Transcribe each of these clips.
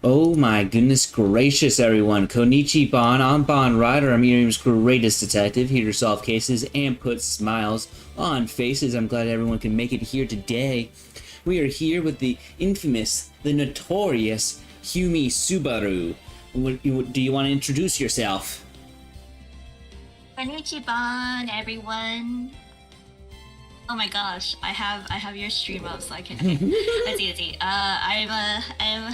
Oh my goodness gracious, everyone. Konichi Bon, I'm Bon Ryder. I'm Miriam's greatest detective, here to solve cases and put smiles on faces. I'm glad everyone can make it here today. We are here with the infamous, the notorious HiumiSubaru. Do you want to introduce yourself? Konnichiwa, everyone. Oh my gosh, I have your stream up, so I can. Okay. Let's see. I'm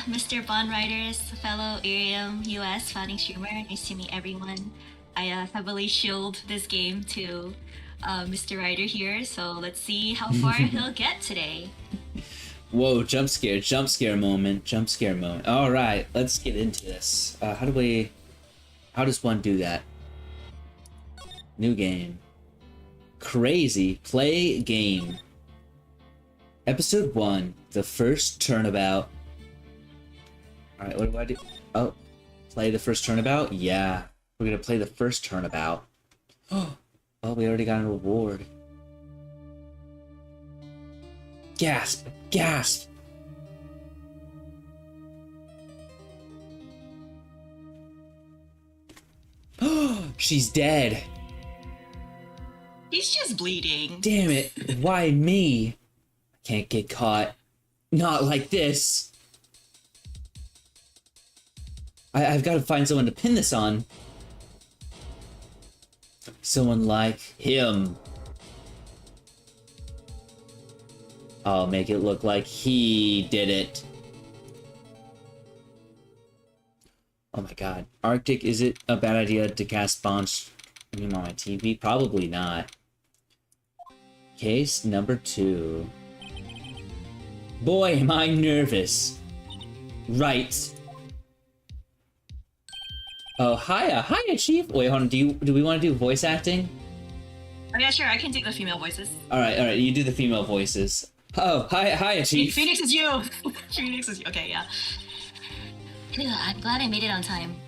Mr. Bond Writer's fellow Irium US founding streamer. Nice to meet everyone. I heavily shield this game to Mr. Writer here, so let's see how far he'll get today. Whoa, jump scare moment. All right, let's get into this. How does one do that? New game. Crazy play game. Episode 1, the first turnabout. Alright, what do I do? Oh, play the first turnabout? Yeah, we're gonna play the first turnabout. Oh, we already got a reward. Gasp! Gasp! Oh, she's dead. He's just bleeding. Damn it, why me? I can't get caught. Not like this. I've got to find someone to pin this on. Someone like him. I'll make it look like he did it. Oh my god. Arctic, is it a bad idea to cast Bond stream on my TV? Probably not. Case number 2. Boy, am I nervous. Right. Oh, hiya, Chief. Wait, hold on. Do we want to do voice acting? Oh yeah, sure. I can do the female voices. All right. You do the female voices. Oh, hiya, Chief. Phoenix is you. Phoenix is you. Okay, yeah. I'm glad I made it on time.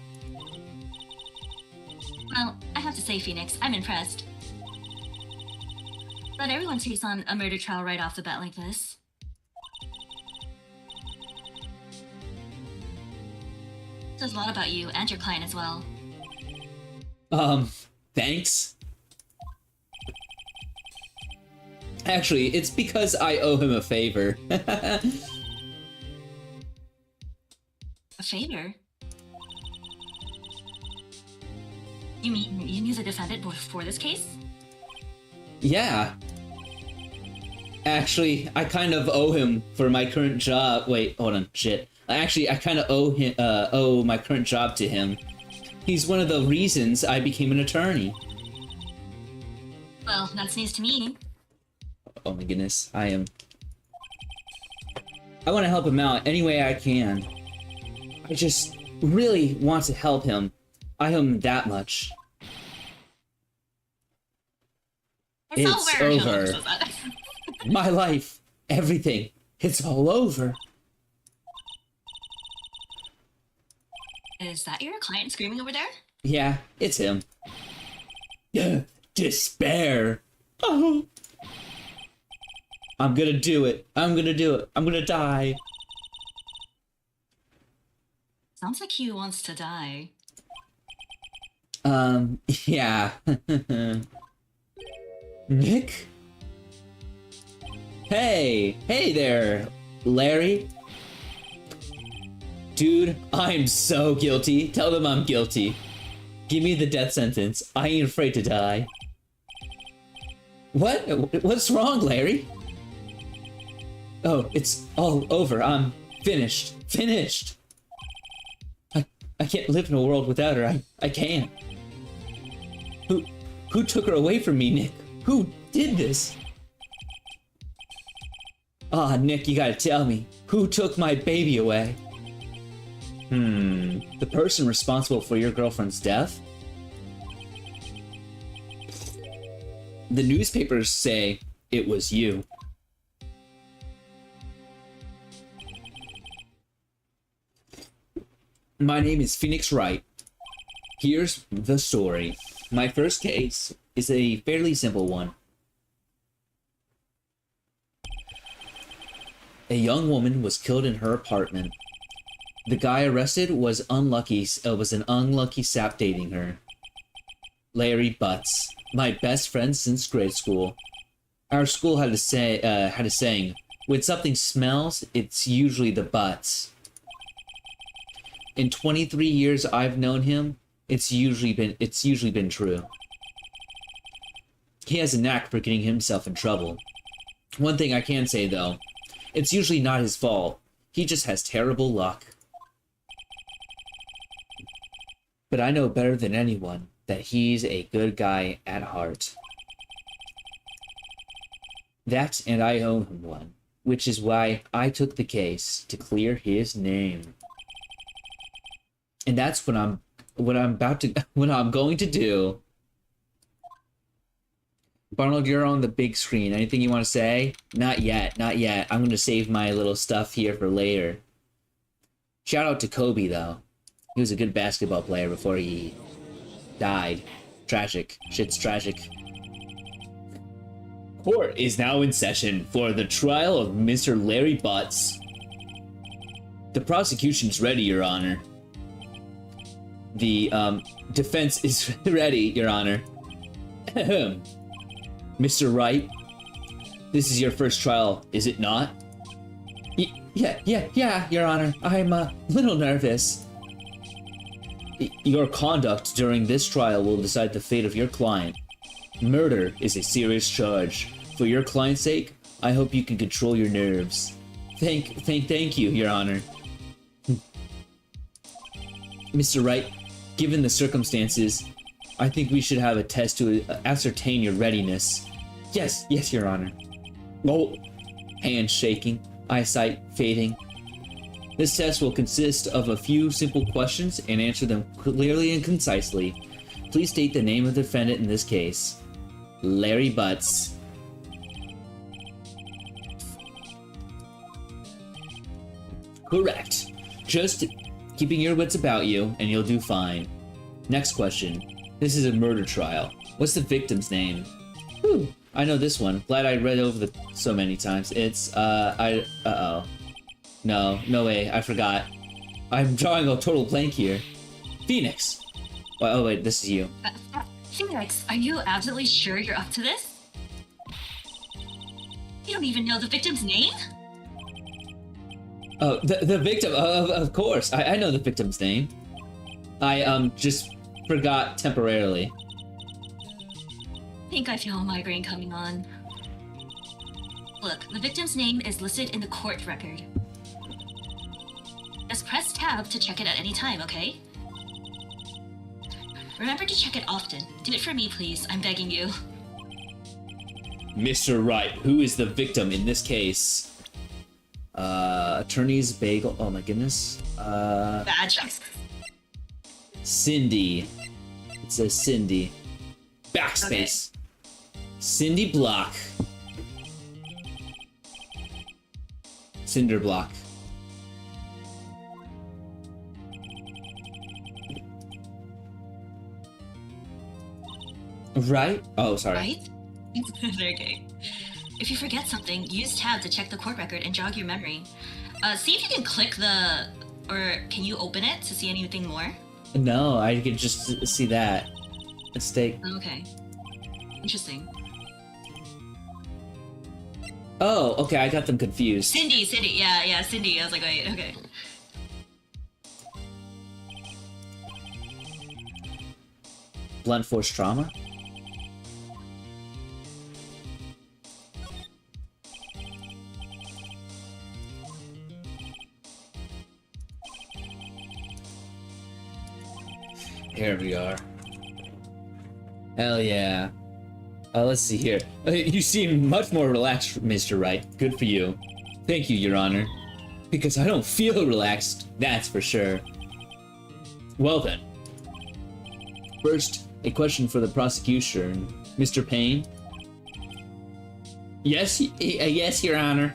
Well, I have to say, Phoenix, I'm impressed. But everyone takes on a murder trial right off the bat like this. Says a lot about you and your client as well. Thanks. Actually, it's because I owe him a favor. A favor? You mean you knew the defendant before this case? Yeah. Actually, I kind of owe him for my current job. Wait, hold on, shit. Actually, I kind of owe my current job to him. He's one of the reasons I became an attorney. Well, that's news to me. Oh my goodness, I want to help him out any way I can. I just really want to help him. I owe him that much. It's over. My life, everything, it's all over. Is that your client screaming over there? Yeah, it's him. Despair. Oh. I'm gonna do it. I'm gonna die. Sounds like he wants to die. Yeah. Nick? Hey there, Larry. Dude, I'm so guilty. Tell them I'm guilty. Give me the death sentence. I ain't afraid to die. What? What's wrong, Larry? Oh, it's all over. I'm finished. Finished! I can't live in a world without her. I can't. Who took her away from me, Nick? Who did this? Ah, Nick, you gotta tell me. Who took my baby away? The person responsible for your girlfriend's death? The newspapers say it was you. My name is Phoenix Wright. Here's the story. My first case is a fairly simple one. A young woman was killed in her apartment. The guy arrested was unlucky. Was an unlucky sap dating her. Larry Butts, my best friend since grade school. Our school had a saying: when something smells, it's usually the butts. In 23 years I've known him, it's usually been true. He has a knack for getting himself in trouble. One thing I can say though, it's usually not his fault. He just has terrible luck. But I know better than anyone that he's a good guy at heart. That, and I owe him one, which is why I took the case to clear his name. And that's what I'm going to do. Barnold, you're on the big screen. Anything you want to say? Not yet, not yet. I'm going to save my little stuff here for later. Shout out to Kobe, though. He was a good basketball player before he died. Tragic. Shit's tragic. Court is now in session for the trial of Mr. Larry Butts. The prosecution's ready, Your Honor. The defense is ready, Your Honor. Mr. Wright, this is your first trial, is it not? Yeah, Your Honor. I'm a little nervous. Your conduct during this trial will decide the fate of your client. Murder is a serious charge. For your client's sake, I hope you can control your nerves. Thank you, Your Honor. Mr. Wright, given the circumstances, I think we should have a test to ascertain your readiness. Yes, Your Honor. Oh, hands shaking, eyesight fading. This test will consist of a few simple questions and answer them clearly and concisely. Please state the name of the defendant in this case. Larry Butts. Correct. Just keeping your wits about you and you'll do fine. Next question. This is a murder trial. What's the victim's name? Whew, I know this one. Glad I read over so many times. It's, uh-oh. No way, I forgot. I'm drawing a total blank here. Phoenix! Oh wait, this is you. Phoenix, are you absolutely sure you're up to this? You don't even know the victim's name? Oh, the victim, of course. I know the victim's name. I, just forgot temporarily. I think I feel a migraine coming on. Look, the victim's name is listed in the court record. Just press tab to check it at any time, okay? Remember to check it often. Do it for me, please. I'm begging you. Mr. Wright, who is the victim in this case? Attorney's bagel. Oh my goodness. Badge. Cindy. It says Cindy. Backspace. Okay. Cindy Block. Cinder Block. Right? Oh, sorry. Right? Okay. If you forget something, use tab to check the court record and jog your memory. See if you can click the... or can you open it to see anything more? No, I can just see that. Let's take... Okay. Interesting. Oh, okay, I got them confused. Cindy, yeah, Cindy. I was like, wait, okay. Blunt force trauma? Here we are. Hell yeah. Let's see here. You seem much more relaxed, Mr. Wright. Good for you. Thank you, Your Honor. Because I don't feel relaxed, that's for sure. Well then. First, a question for the prosecution. Mr. Payne? Yes, yes, Your Honor.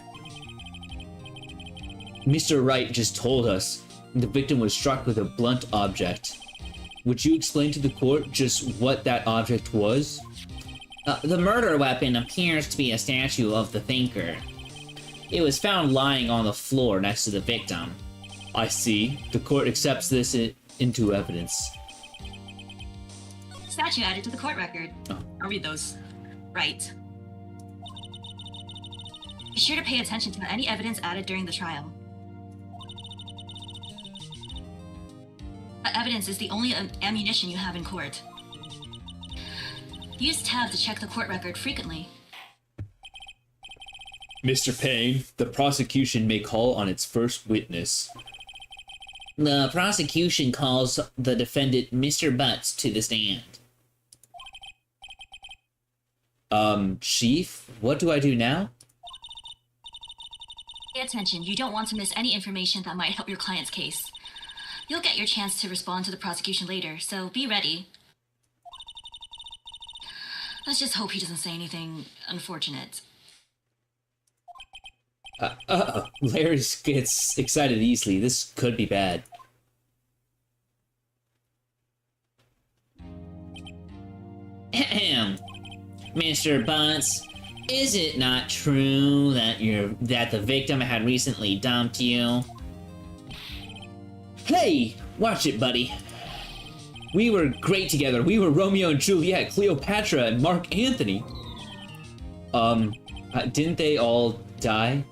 Mr. Wright just told us the victim was struck with a blunt object. Would you explain to the court just what that object was? The murder weapon appears to be a statue of the thinker. It was found lying on the floor next to the victim. I see. The court accepts this into evidence. Statue added to the court record. Oh. I'll read those. Right. Be sure to pay attention to any evidence added during the trial. Evidence is the only ammunition you have in court. Use tab to check the court record frequently. Mr. Payne, the prosecution may call on its first witness. The prosecution calls the defendant Mr. Butts to the stand. Chief, what do I do now? Pay attention, you don't want to miss any information that might help your client's case. You'll get your chance to respond to the prosecution later, so be ready. Let's just hope he doesn't say anything unfortunate. Larry gets excited easily. This could be bad. Ahem. Mr. Butts, is it not true that the victim had recently dumped you? Hey, watch it, buddy. We were great together. We were Romeo and Juliet, Cleopatra, and Mark Anthony. Didn't they all die?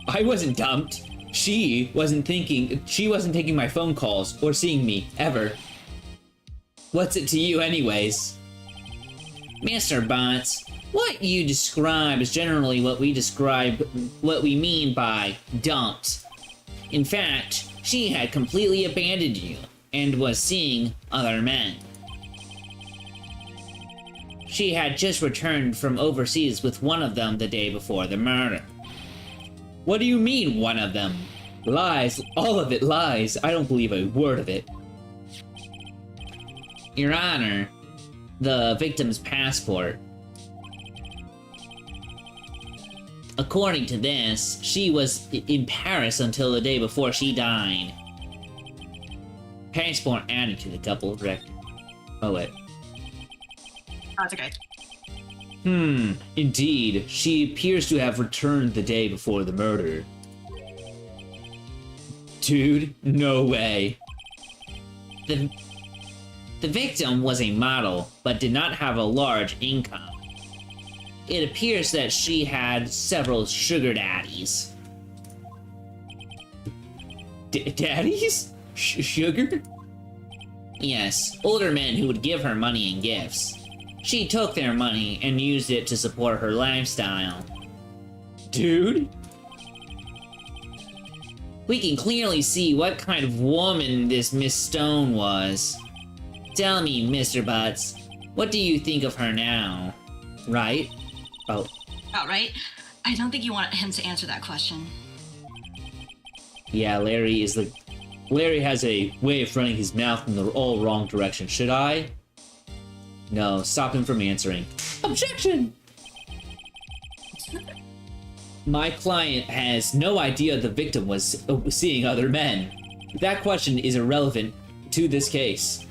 I wasn't dumped. She wasn't taking my phone calls or seeing me, ever. What's it to you anyways? Mr. Butts, what you describe is generally what we mean by dumped. In fact, she had completely abandoned you and was seeing other men. She had just returned from overseas with one of them the day before the murder. What do you mean, one of them? Lies. All of it lies. I don't believe a word of it. Your Honor, the victim's passport. According to this, she was in Paris until the day before she died. Passport added to the double record. Oh, wait. That's okay. Indeed. She appears to have returned the day before the murder. Dude, no way. The victim was a model, but did not have a large income. It appears that she had several sugar daddies. Daddies? Sugar? Yes, older men who would give her money and gifts. She took their money and used it to support her lifestyle. Dude? We can clearly see what kind of woman this Miss Stone was. Tell me, Mr. Butts, what do you think of her now? Right? Oh. Outright? I don't think you want him to answer that question. Yeah, Larry has a way of running his mouth in the all wrong direction. Should I? No, stop him from answering. Objection! My client has no idea the victim was seeing other men. That question is irrelevant to this case.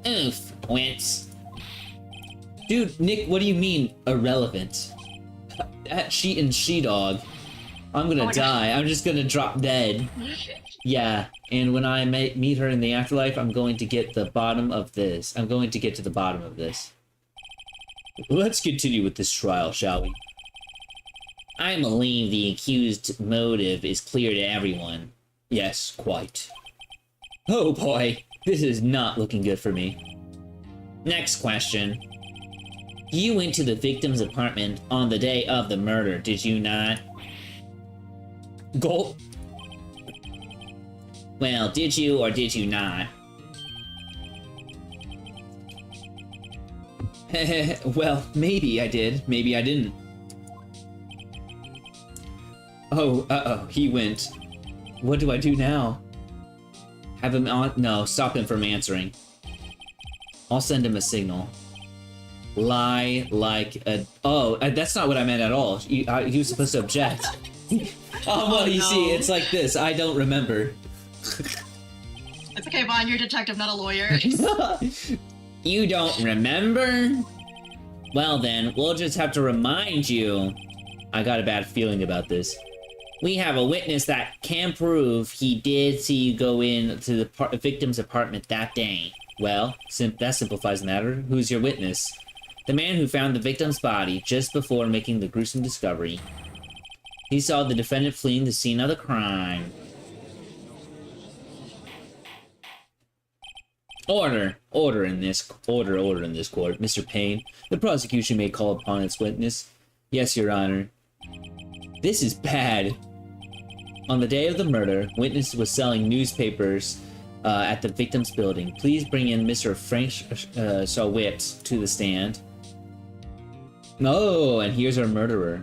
Oof, wince. Dude, Nick, what do you mean, irrelevant? That she-dog. I'm gonna die. I'm just gonna drop dead. Yeah, and when I meet her in the afterlife, I'm going to get the bottom of this. I'm going to get to the bottom of this. Let's continue with this trial, shall we? I believe the accused motive is clear to everyone. Yes, quite. Oh boy, this is not looking good for me. Next question. You went to the victim's apartment on the day of the murder, did you not? Gulp. Well, did you or did you not? Well, maybe I did, maybe I didn't. Oh, uh-oh, he went. What do I do now? Have him on? No, stop him from answering. I'll send him a signal. Lie like a... Oh, that's not what I meant at all. He was supposed to object. Oh, well, you see, it's like this. I don't remember. It's okay, Vaughn, you're a detective, not a lawyer. You don't remember? Well then, we'll just have to remind you. I got a bad feeling about this. We have a witness that can prove he did see you go in to the victim's apartment that day. Well, that simplifies the matter. Who's your witness? The man who found the victim's body just before making the gruesome discovery. He saw the defendant fleeing the scene of the crime. Order in this court. Mr. Payne, the prosecution may call upon its witness. Yes, Your Honor. This is bad. On the day of the murder, witness was selling newspapers at the victim's building. Please bring in Mr. Frank Sawit to the stand. Oh, and here's our murderer.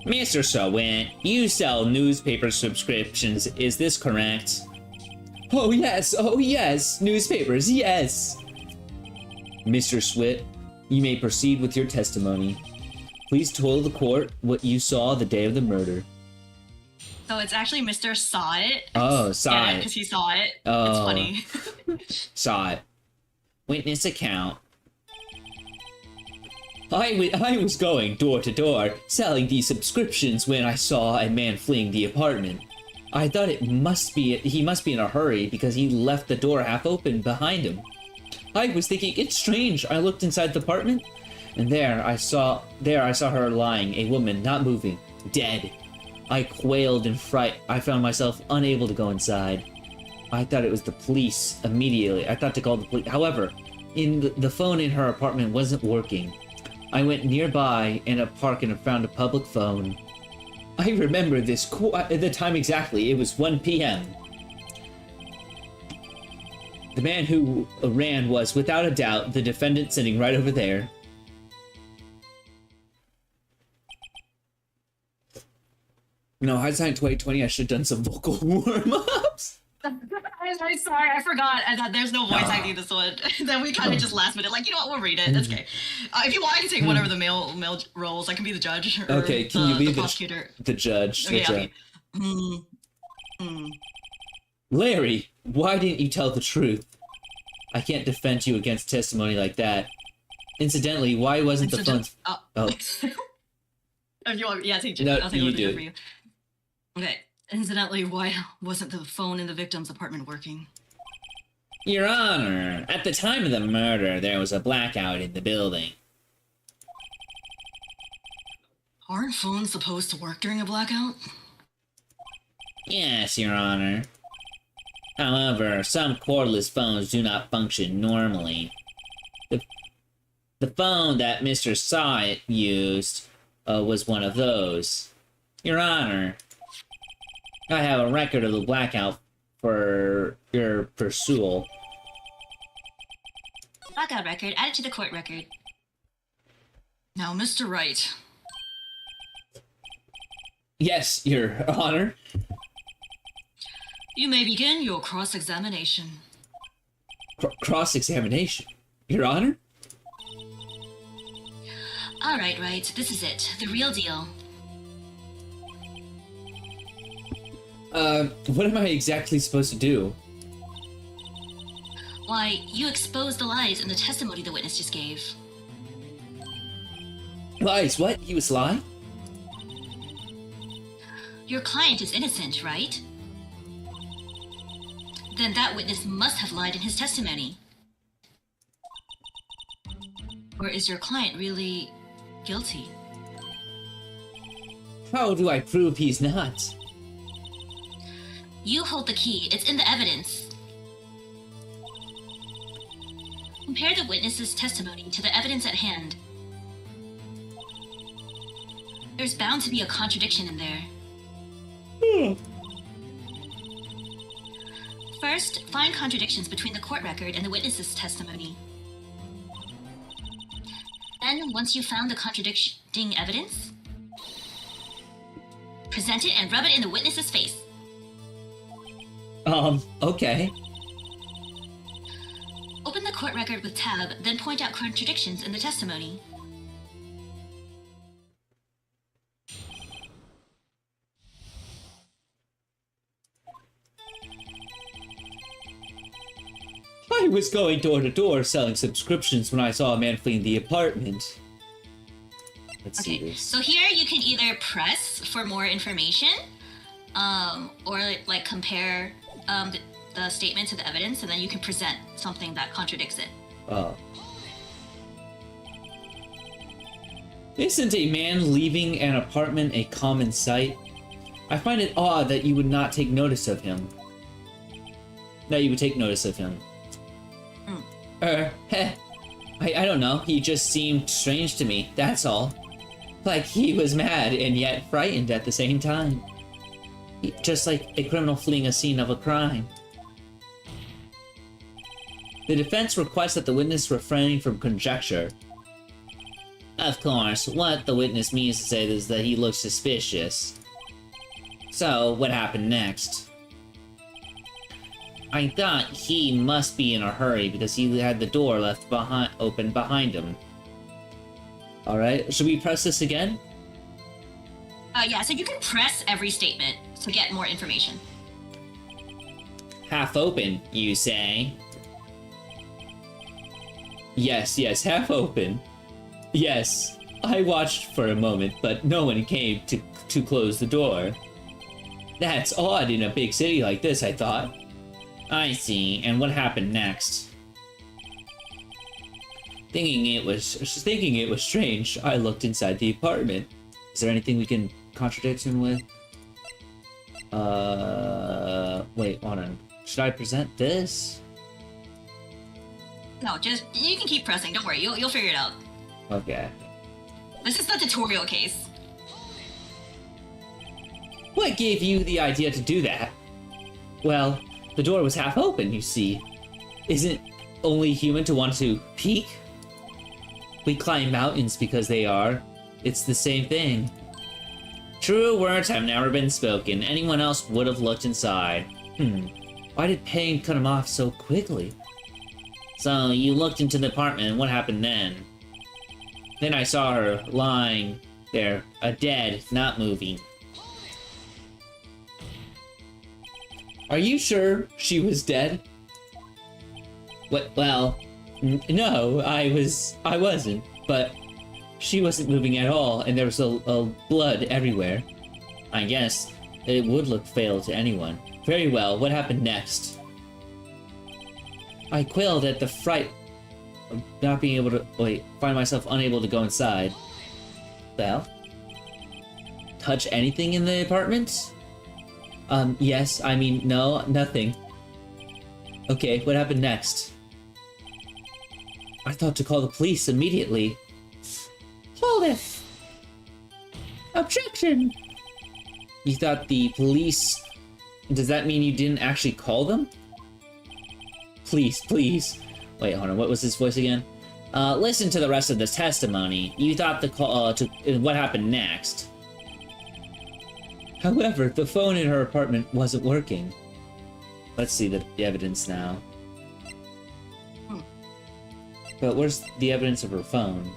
Mr. Sawit, you sell newspaper subscriptions, is this correct? Oh yes, newspapers, yes! Mr. Swit, you may proceed with your testimony. Please tell the court what you saw the day of the murder. So it's actually Mr. Saw It. Oh, saw it. Because he saw it. Oh. It's funny. Saw it. Witness account. I was going door to door, selling these subscriptions when I saw a man fleeing the apartment. I thought he must be in a hurry because he left the door half open behind him. I was thinking, it's strange. I looked inside the apartment, and there I saw her lying, a woman not moving, dead. I quailed in fright. I found myself unable to go inside. I thought it was the police immediately. I thought to call the police. However, the phone in her apartment wasn't working. I went nearby in a park and found a public phone. I remember this the time exactly. It was 1 p.m. The man who ran was, without a doubt, the defendant sitting right over there. No, hindsight 2020, I should have done some vocal warm-ups. I'm sorry, I forgot. I thought there's no voice acting this one. Then we kind of just last minute, like, you know what, we'll read it. That's okay. If you want, I can take whatever the male roles. I can be the judge. Or okay, can you be the prosecutor? The judge. Okay, Larry, why didn't you tell the truth? I can't defend you against testimony like that. Incidentally, why wasn't the phone... Oh. If you want, yeah, take no, I'll take you it do. for you. Okay. Incidentally, why wasn't the phone in the victim's apartment working? Your Honor, at the time of the murder, there was a blackout in the building. Aren't phones supposed to work during a blackout? Yes, Your Honor. However, some cordless phones do not function normally. The phone that Mr. Sawit used was one of those. Your Honor, I have a record of the blackout for your pursuit. Blackout record, add it to the court record. Now, Mr. Wright. Yes, Your Honor. You may begin your cross-examination. Cross-examination? Your Honor? All right, Wright, this is it. The real deal. What am I exactly supposed to do? Why, you exposed the lies in the testimony the witness just gave. Lies? What? He was lying? Your client is innocent, right? Then that witness must have lied in his testimony. Or is your client really guilty? How do I prove he's not? You hold the key. It's in the evidence. Compare the witness's testimony to the evidence at hand. There's bound to be a contradiction in there. First, find contradictions between the court record and the witness's testimony. Then, once you've found the contradicting evidence, present it and rub it in the witness's face. Okay. Open the court record with tab, then point out contradictions in the testimony. I was going door to door selling subscriptions when I saw a man fleeing the apartment. Let's see Okay, this. so here you can either press for more information, or like compare the statement to the evidence, and then you can present something that contradicts it. Oh. Isn't a man leaving an apartment a common sight? I find it odd that you would not take notice of him. That you would take notice of him. I don't know. He just seemed strange to me, that's all. Like he was mad and yet frightened at the same time. Just like a criminal fleeing a scene of a crime. The defense requests that the witness refrain from conjecture. Of course, what the witness means to say is that he looks suspicious. So, what happened next? I thought he must be in a hurry because he had the door left open behind him. Alright, should we press this again? Yeah, so you can press every statement to get more information. Half open, you say? Yes, half open. Yes, I watched for a moment, but no one came to close the door. That's odd in a big city like this, I thought. I see, and what happened next? Thinking it was strange, I looked inside the apartment. Is there anything we can contradict him with? Wait, hold on. Should I present this? No, just, you can keep pressing, don't worry, you'll figure it out. Okay. This is the tutorial case. What gave you the idea to do that? Well, the door was half open, you see. Isn't only human to want to peek? We climb mountains because they are. It's the same thing. True words have never been spoken. Anyone else would have looked inside. Why did Payne cut him off so quickly? So, you looked into the apartment, and what happened then? Then I saw her lying there, dead, not moving. Are you sure she was dead? What? Well, no, I wasn't, but she wasn't moving at all, and there was a blood everywhere. I guess it would look fatal to anyone. Very well, what happened next? I quailed at the fright of not being able to, find myself unable to go inside. Well? Touch anything in the apartment? Yes, I mean, no, nothing. Okay, what happened next? I thought to call the police immediately. Hold it! Objection! You thought the police... Does that mean you didn't actually call them? Please. Wait, hold on, what was his voice again? Listen to the rest of this testimony. You thought the call, what happened next? However, the phone in her apartment wasn't working. Let's see the evidence now. But where's the evidence of her phone?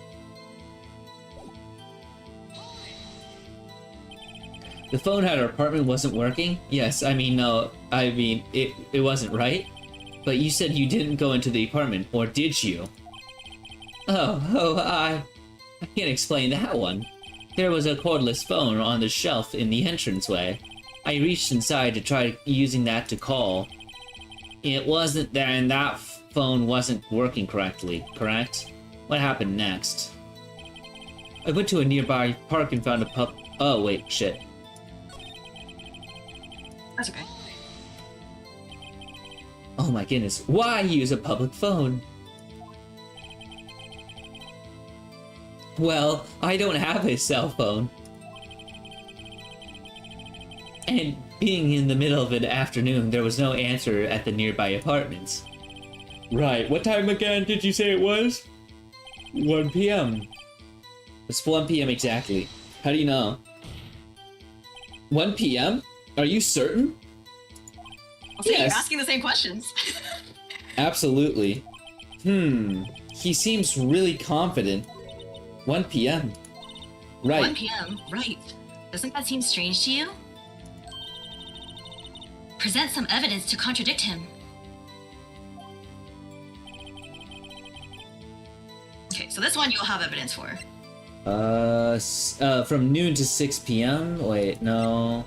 The phone at her apartment wasn't working? Yes, I mean, no. I mean, it wasn't, right? But you said you didn't go into the apartment, or did you? I can't explain that one. There was a cordless phone on the shelf in the entranceway. I reached inside to try using that to call. It wasn't there, and that phone wasn't working correctly, correct? What happened next? I went to a nearby park and found a pup. Oh, wait, shit. That's okay. Oh my goodness, why use a public phone? Well, I don't have a cell phone. And being in the middle of an afternoon, there was no answer at the nearby apartments. Right, what time again did you say it was? 1 p.m. It's 1 p.m. exactly. How do you know? 1 p.m.? Are you certain? Also, yes. You're asking the same questions. Absolutely. He seems really confident. 1 p.m. Right. 1 p.m. Right. Doesn't that seem strange to you? Present some evidence to contradict him. Okay, so this one you'll have evidence for. From noon to 6 p.m. Wait, no.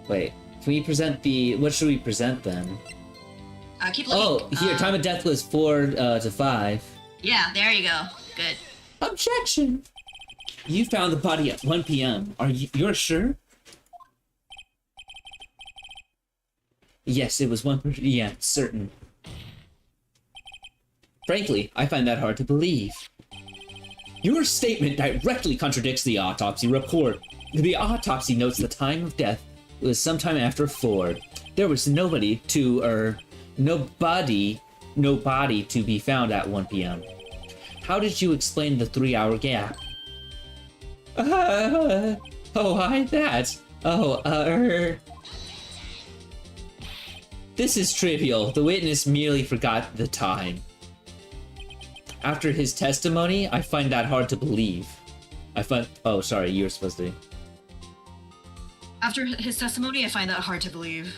Wait, can we present the? What should we present then? Keep looking. Oh, here, time of death was 4 to 5. Yeah, there you go. Good. Objection. You found the body at 1 p.m. You're sure? Yes, it was 1 p.m. Certain. Frankly, I find that hard to believe. Your statement directly contradicts the autopsy report. The autopsy notes the time of death was sometime after 4. There was nobody to be found at 1 p.m. How did you explain the 3-hour gap? Why that? This is trivial. The witness merely forgot the time. After his testimony, I find that hard to believe. Oh, sorry, you were supposed to. After his testimony, I find that hard to believe.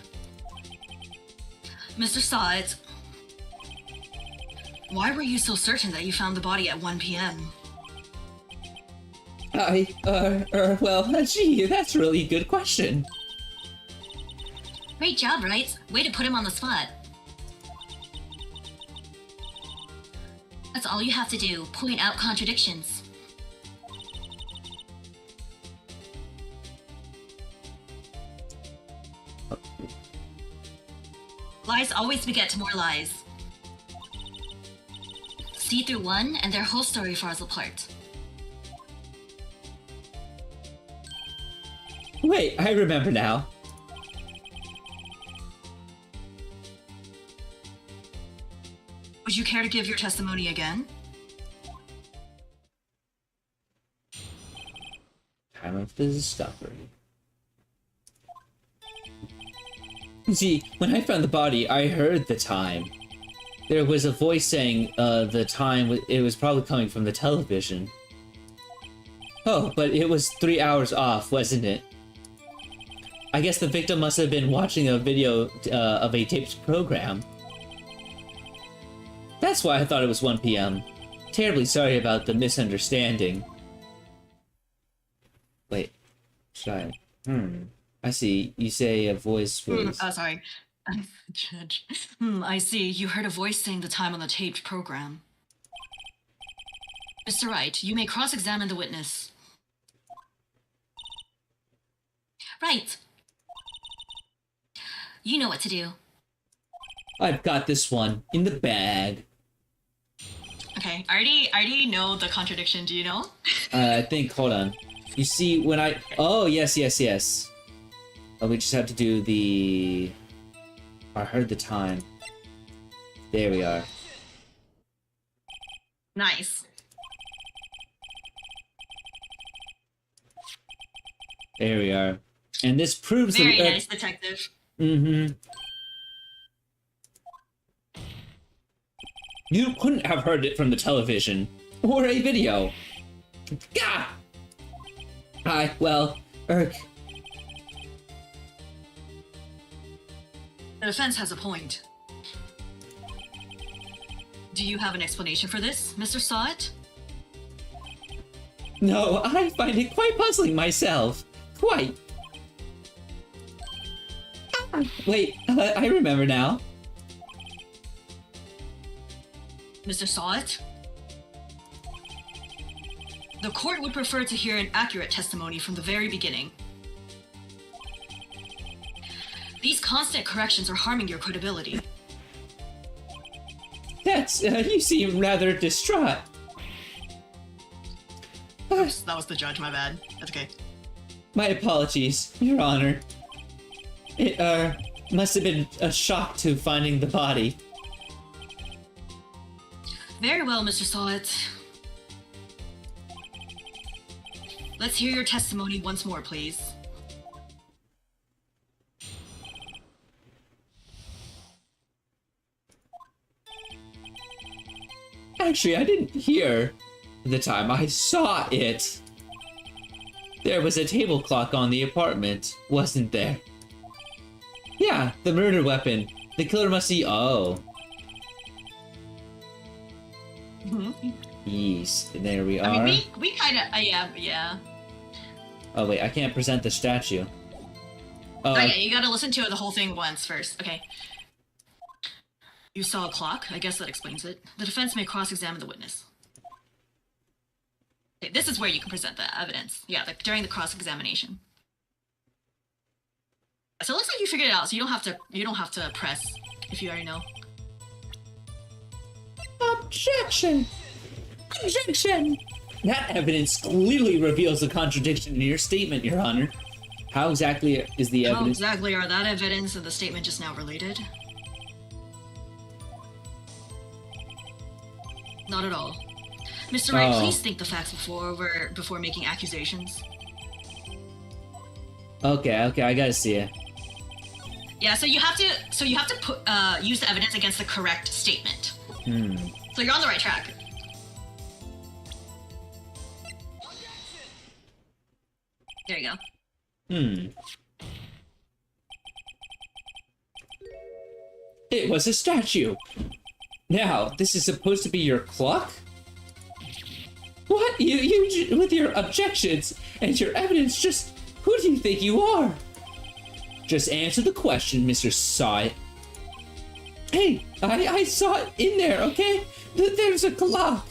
Mr. Stott, why were you so certain that you found the body at 1 p.m.? Well, gee, that's really a good question. Great job, right? Way to put him on the spot. That's all you have to do, point out contradictions. Lies always beget more lies. See through one, and their whole story falls apart. Wait, I remember now. Would you care to give your testimony again? Time of the discovery. See, when I found the body, I heard the time. There was a voice saying the time, it was probably coming from the television. Oh, but it was 3 hours off, wasn't it? I guess the victim must have been watching a video of a taped program. That's why I thought it was 1 p.m. Terribly sorry about the misunderstanding. Wait, should I? I see. You say a voice was... sorry. Judge. I see. You heard a voice saying the time on the taped program. Mr. Wright, you may cross-examine the witness. Right. You know what to do. I've got this one in the bag. Okay, I already know the contradiction. Do you know? I think, hold on. You see, when I... Oh, yes. Oh, we just have to do the... I heard the time. There we are. Nice. There we are. And this proves... Very nice, detective. Mm-hmm. You couldn't have heard it from the television. Or a video. Gah! Well, The defense has a point. Do you have an explanation for this, Mr. Stott? No, I find it quite puzzling myself. Quite. Wait, I remember now. Mr. Stott? The court would prefer to hear an accurate testimony from the very beginning. These constant corrections are harming your credibility. That's, you seem rather distraught. That was the judge, my bad. That's okay. My apologies, Your Honor. It, must have been a shock to finding the body. Very well, Mr. Stott. Let's hear your testimony once more, please. Actually, I didn't hear the time. I saw it. There was a table clock on the apartment, wasn't there? Yeah, the murder weapon. The killer must see... Oh. Yes, there we are. I mean, we kind of, yeah. Oh wait, I can't present the statue. Oh, Okay, you gotta listen to the whole thing once first. Okay. You saw a clock. I guess that explains it. The defense may cross-examine the witness. Okay, this is where you can present the evidence. Yeah, like during the cross-examination. So it looks like you figured it out. So you don't have to press if you already know. Objection! Objection! That evidence clearly reveals a contradiction in your statement, Your Honor. How exactly is the evidence? How exactly are that evidence and the statement just now related? Not at all. Mr. Wright, please think the facts before making accusations. Okay, I gotta see it. Yeah, so you have to put use the evidence against the correct statement. So you're on the right track. There you go. It was a statue. Now, this is supposed to be your clock? What? You with your objections and your evidence, just who do you think you are? Just answer the question, Mr. Saw It. Hey, I saw it in there, okay? There's a clock.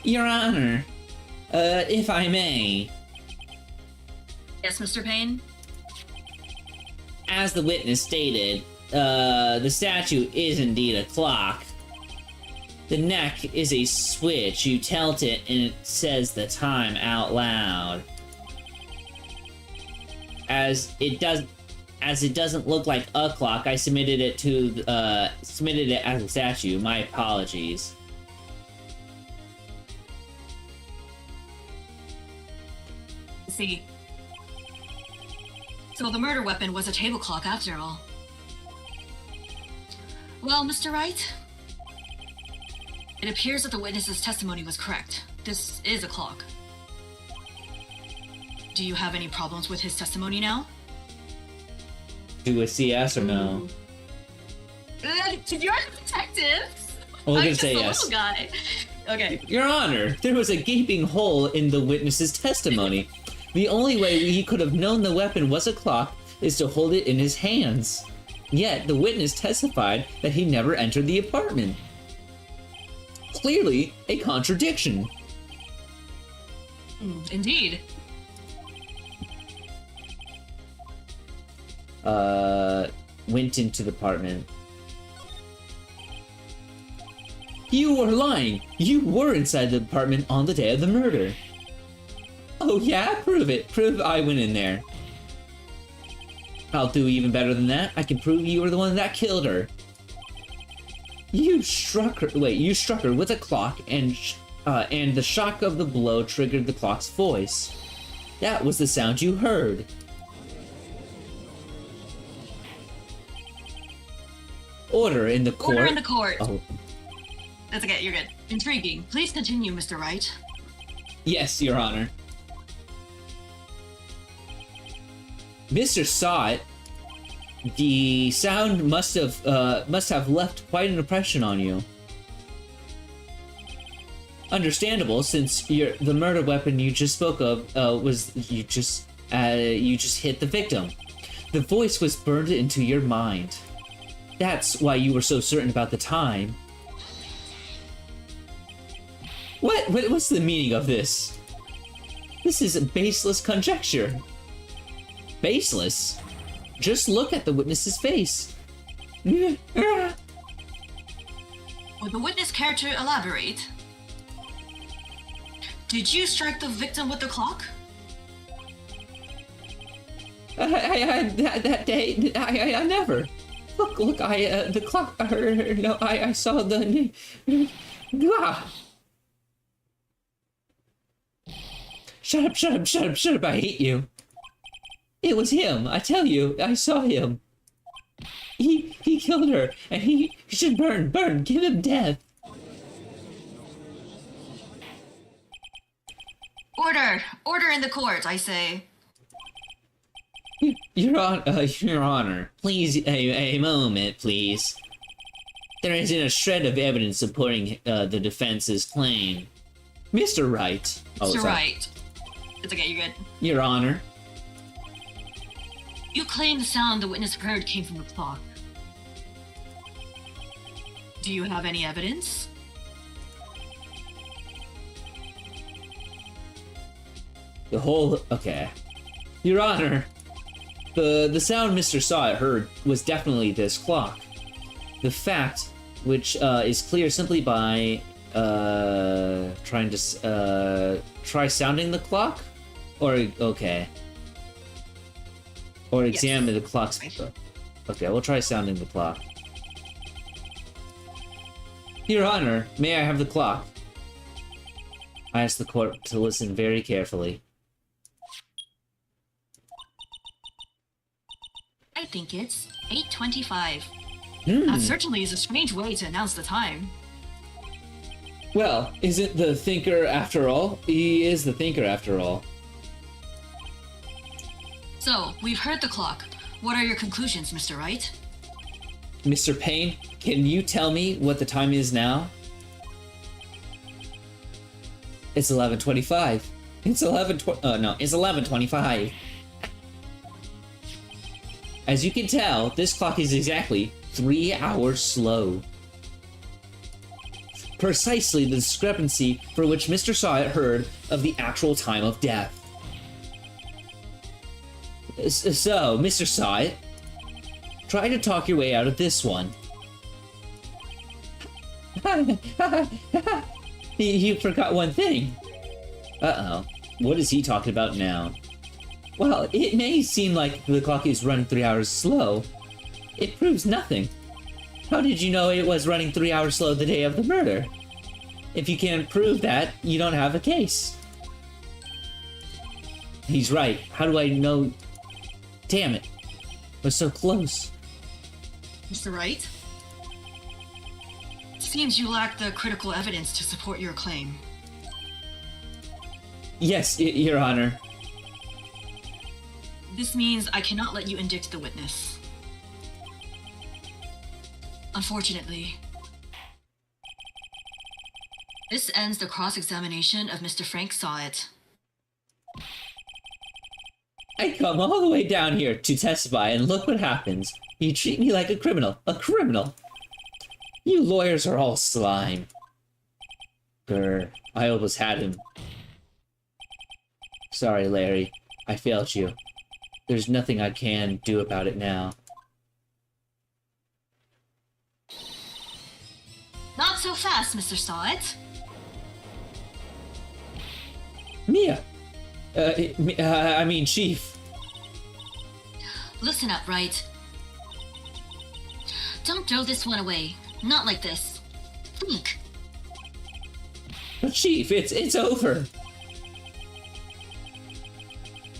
Your Honor, if I may. Yes, Mr. Payne? As the witness stated, the statue is indeed a clock. The neck is a switch. You tilt it and it says the time out loud. As it doesn't look like a clock, I submitted it as a statue. My apologies. See. So the murder weapon was a table clock after all. Well, Mr. Wright, it appears that the witness's testimony was correct. This is a clock. Do you have any problems with his testimony now? Do a CS or no? You're a detective. Well, we're I'm gonna just say a yes. little guy. Okay. Your Honor, there was a gaping hole in the witness's testimony. The only way he could have known the weapon was a clock is to hold it in his hands. Yet, the witness testified that he never entered the apartment. Clearly, a contradiction. Indeed. Went into the apartment. You were lying! You were inside the apartment on the day of the murder! Oh yeah? Prove it! Prove I went in there. I'll do even better than that. I can prove you were the one that killed her. You struck her with a clock, and the shock of the blow triggered the clock's voice. That was the sound you heard. Order in the court. Order in the court. Oh. That's okay, you're good. Intriguing. Please continue, Mr. Wright. Yes, Your Honor. Mr. Saw It, the sound must have left quite an impression on you. Understandable, since the murder weapon you just spoke of you just hit the victim. The voice was burned into your mind. That's why you were so certain about the time. What's the meaning of this? This is a baseless conjecture. Baseless? Just look at the witness's face. Would the witness care to elaborate? Did you strike the victim with the clock? That day, I never. Look, the clock, no, I saw the, Shut up, I hate you. It was him, I tell you, I saw him. He killed her, and he should burn, give him death. Order in the court, I say. Your Honor, please, a moment, please. There isn't a shred of evidence supporting the defense's claim. Mr. Wright. Mr. Wright. It's okay, you're good. Your Honor. You claim the sound the witness heard came from the clock. Do you have any evidence? The whole... Okay. Your Honor, the sound Mr. Sawit heard was definitely this clock. The fact, which is clear simply by trying to try sounding the clock, or okay, or examine the clock's. Okay, we'll try sounding the clock. Your Honor, may I have the clock? I ask the court to listen very carefully. I think it's 8:25. That certainly is a strange way to announce the time. Well, isn't the thinker after all? He is the thinker after all. So, we've heard the clock. What are your conclusions, Mr. Wright? Mr. Payne, can you tell me what the time is now? It's 11:25. It's 11:25. As you can tell, this clock is exactly 3 hours slow. Precisely the discrepancy for which Mr. Sawit heard of the actual time of death. So, Mr. Sawit, try to talk your way out of this one. You forgot one thing. Uh-oh. What is he talking about now? Well, it may seem like the clock is running 3 hours slow. It proves nothing. How did you know it was running 3 hours slow the day of the murder? If you can't prove that, you don't have a case. He's right. How do I know? Damn it. We're so close. Mr. Wright? Seems you lack the critical evidence to support your claim. Yes, Your Honor. This means I cannot let you indict the witness. Unfortunately, this ends the cross-examination of Mr. Frank Sawit. I come all the way down here to testify, and look what happens. You treat me like a criminal. A criminal! You lawyers are all slime. Grr, I almost had him. Sorry, Larry. I failed you. There's nothing I can do about it now. Not so fast, Mr. Sawit. Mia! I mean, Chief. Listen up, Wright. Don't throw this one away. Not like this. Think. But Chief, it's over.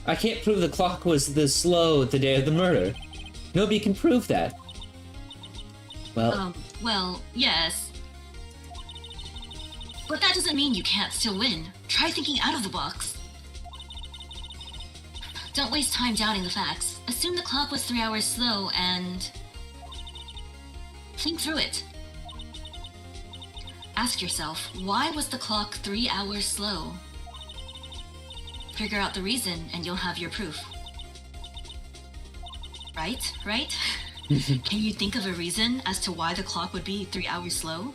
I can't prove the clock was this slow the day of the murder. Nobody can prove that. Well, yes. But that doesn't mean you can't still win. Try thinking out of the box. Don't waste time doubting the facts. Assume the clock was 3 hours slow and... think through it. Ask yourself, why was the clock 3 hours slow? Figure out the reason and you'll have your proof. Right? Can you think of a reason as to why the clock would be 3 hours slow?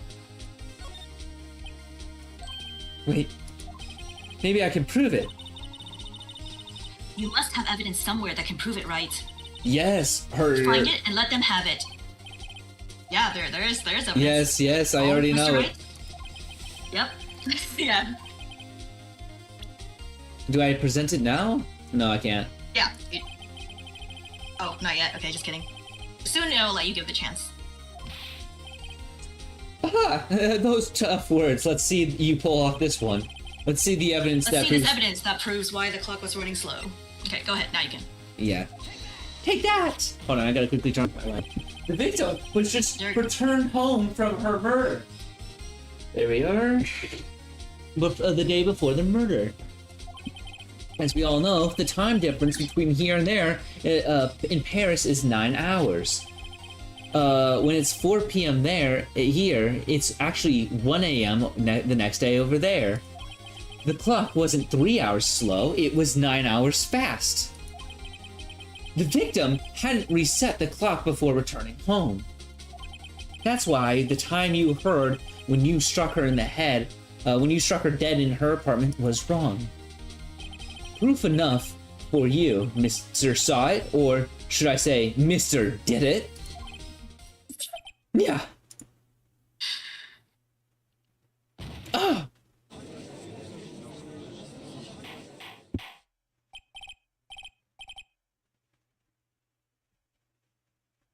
Wait. Maybe I can prove it. You must have evidence somewhere that can prove it, right? Yes, her... Find it and let them have it. Yeah, there's evidence. Yes, I already know Wright? it. Yep. Yeah. Do I present it now? No, I can't. Yeah. Oh, not yet. Okay, just kidding. Soon I'll let you give the chance. Aha! Those tough words. Let's see you pull off this one. Let's see the evidence Let's see this evidence that proves why the clock was running slow. Okay, go ahead. Now you can. Yeah. Take that! Hold on, I gotta quickly turn my light. The victim was just returned home from her murder. There we are. The day before the murder. As we all know, the time difference between here and there in Paris is 9 hours. when it's 4 p.m. here, it's actually 1 a.m. The next day over there. The clock wasn't 3 hours slow, it was 9 hours fast. The victim hadn't reset the clock before returning home. That's why the time you heard when you struck her in the head, when you struck her dead in her apartment, was wrong. Proof enough for you, Mr. Saw It, or should I say, Mr. Did It? Yeah. Ah.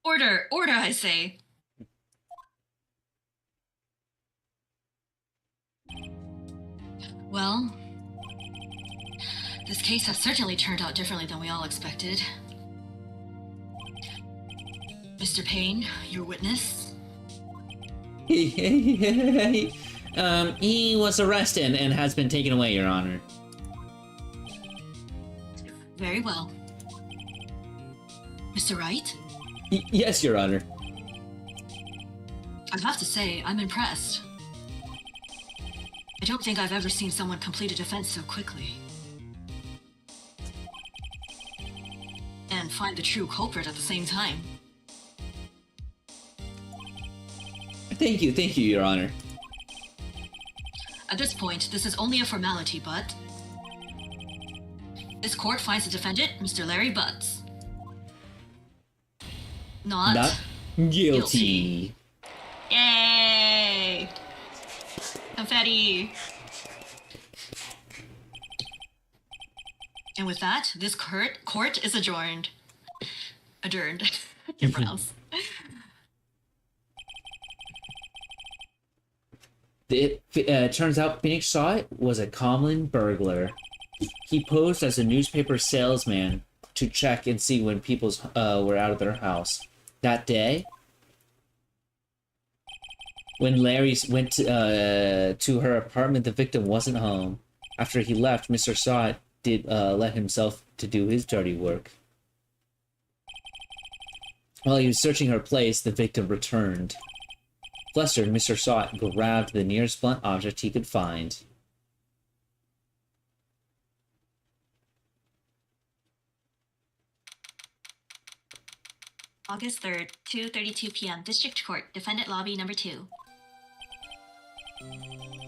Order, I say. Well, this case has certainly turned out differently than we all expected. Mr. Payne, your witness? He was arrested and has been taken away, Your Honor. Very well. Mr. Wright? Yes, Your Honor. I have to say, I'm impressed. I don't think I've ever seen someone complete a defense so quickly. And find the true culprit at the same time. Thank you, Your Honor. At this point, this is only a formality, but... This court finds the defendant, Mr. Larry Butts. Not guilty. Yay! Confetti! And with that, this court is adjourned. Adjourned. I can't pronounce. It turns out Phoenix Saw It was a common burglar. He posed as a newspaper salesman to check and see when people were out of their house. That day, when Larry went to her apartment, the victim wasn't home. After he left, Mr. Saw It did let himself to do his dirty work. While he was searching her place, the victim returned. Flustered, Mr. Saw It grabbed the nearest blunt object he could find. August 3rd, 2:32 p.m. District Court, Defendant Lobby Number 2.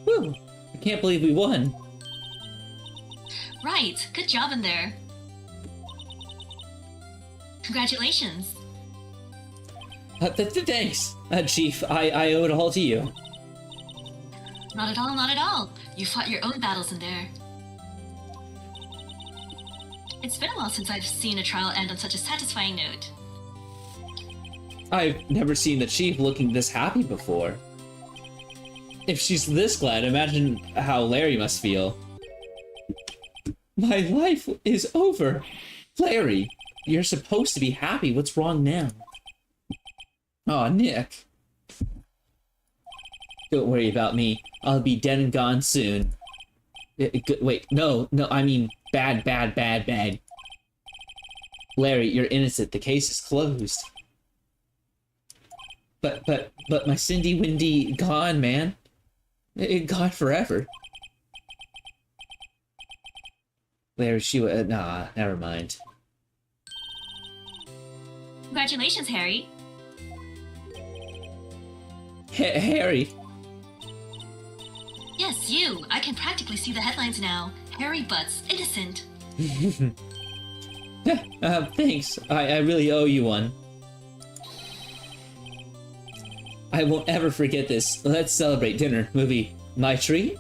Whew! I can't believe we won. Right! Good job in there. Congratulations. Thanks, Chief. I owe it all to you. Not at all, not at all. You fought your own battles in there. It's been a while since I've seen a trial end on such a satisfying note. I've never seen the Chief looking this happy before. If she's this glad, imagine how Larry must feel. My life is over. Larry, you're supposed to be happy. What's wrong now? Aw, Nick. Don't worry about me. I'll be dead and gone soon. Wait, no, I mean bad. Larry, you're innocent. The case is closed. But my Cindy Windy gone, man. It gone forever. Larry, nah, never mind. Congratulations, Harry. Harry. Yes, you. I can practically see the headlines now. Harry Butts, innocent. Thanks. I really owe you one. I won't ever forget this. Let's celebrate dinner. Movie My Treat?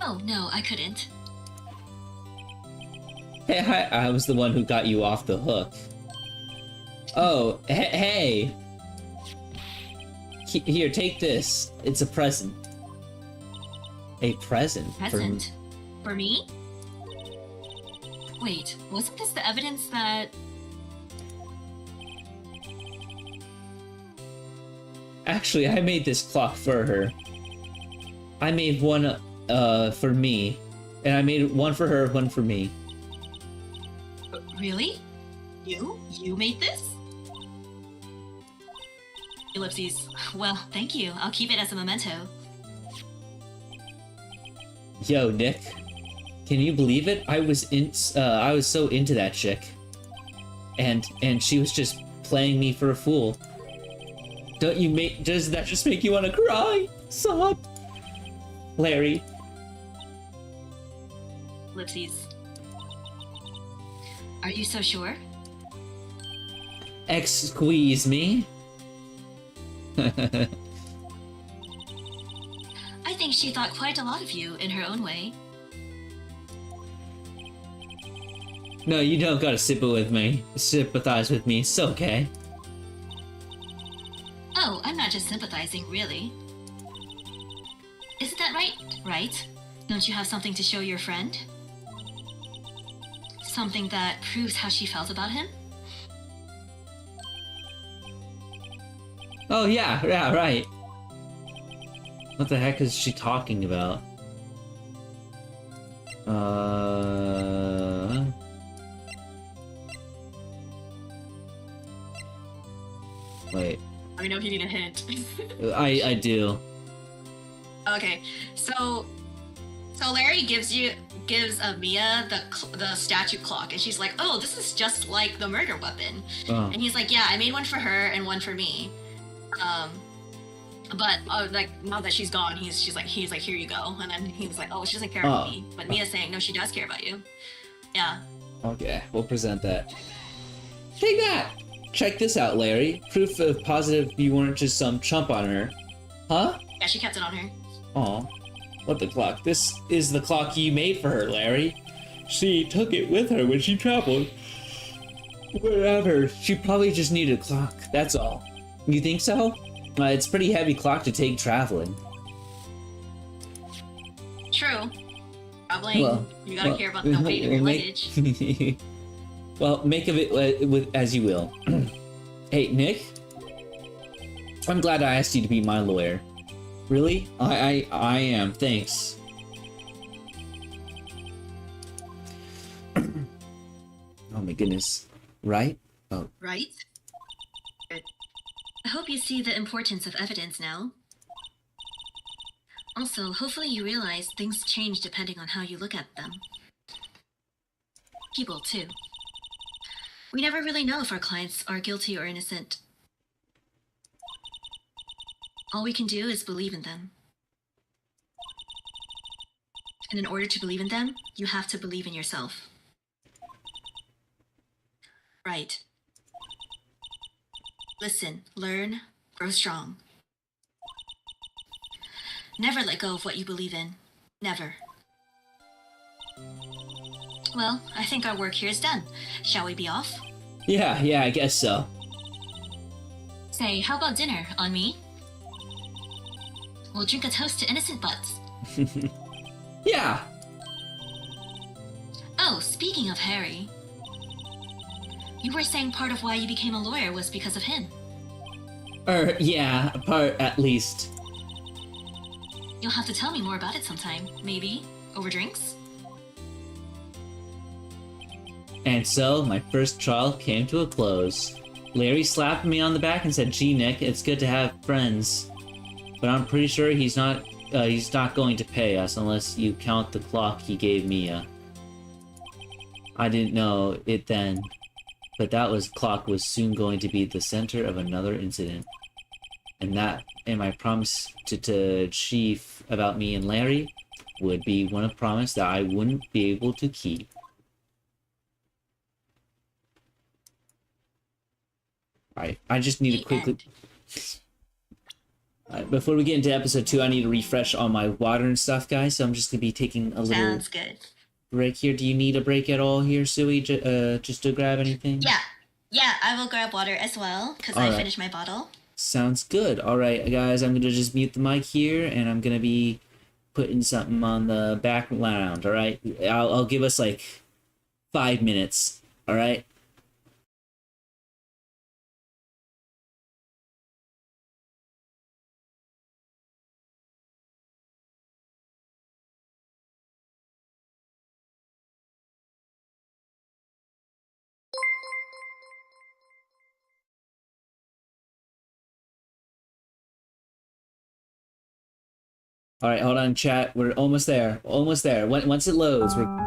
Oh, no, I couldn't. Hey, I was the one who got you off the hook. Oh, hey. Here, take this. It's a present. A present? Present? For me? Wait, wasn't this the evidence that... Actually, I made this clock for her. I made one for me. And I made one for her, one for me. Really? You? You made this? Ellipses. Well, thank you. I'll keep it as a memento. Yo, Nick. Can you believe it? I was so into that chick. And she was just playing me for a fool. Does that just make you want to cry? Sob. Larry. Ellipses. Are you so sure? Squeeze me. I think she thought quite a lot of you in her own way. No, you don't gotta sympathize with me. It's okay. Oh, I'm not just sympathizing, really. Isn't that right? Right? Don't you have something to show your friend? Something that proves how she felt about him? Oh yeah, right. What the heck is she talking about? Wait. Let me know if you need a hint. I do. Okay, so Larry gives Mia the statue clock, and she's like, "Oh, this is just like the murder weapon." Oh. And he's like, "Yeah, I made one for her and one for me." But like now that she's gone, he's like, "Here you go." And then he was like, "Oh, she doesn't care about me." But Mia's saying, "No, she does care about you." Yeah. Okay, we'll present that. Take that! Check this out, Larry. Proof of positive you weren't just some chump on her. Huh? Yeah, she kept it on her. Aw. What the clock? This is the clock you made for her, Larry. She took it with her when she traveled. Whatever. She probably just needed a clock, that's all. You think so? It's a pretty heavy clock to take traveling. True. Traveling, you gotta care about the weight of your luggage. Well, make of it as you will. Hey, Nick? I'm glad I asked you to be my lawyer. Really? I am, thanks. Oh my goodness. Right? Oh. Right? Good. I hope you see the importance of evidence now. Also, hopefully you realize things change depending on how you look at them. People, too. We never really know if our clients are guilty or innocent. All we can do is believe in them. And in order to believe in them, you have to believe in yourself. Right. Listen, learn, grow strong. Never let go of what you believe in. Never. Well, I think our work here is done. Shall we be off? Yeah, I guess so. Say, how about dinner, on me? We'll drink a toast to innocent butts. Yeah. Oh, speaking of Harry. You were saying part of why you became a lawyer was because of him. Yeah, a part at least. You'll have to tell me more about it sometime, maybe? Over drinks? And so, my first trial came to a close. Larry slapped me on the back and said, "Gee, Nick, it's good to have friends. But I'm pretty sure he's not going to pay us unless you count the clock he gave Mia." I didn't know it then, but clock was soon going to be the center of another incident. And my promise to Chief about me and Larry would be one of promise that I wouldn't be able to keep. Alright, I just need to quickly... before we get into episode 2, I need to refresh all my water and stuff, guys, so I'm just going to be taking a little... Sounds good. Break here. Do you need a break at all here, Sui? Just to grab anything? Yeah, I will grab water as well, because I finished my bottle. Sounds good. Alright, guys, I'm going to just mute the mic here, and I'm going to be putting something on the background, alright? I'll give us, 5 minutes, alright? All right, hold on, chat. We're almost there. Almost there. Once it loads, we're.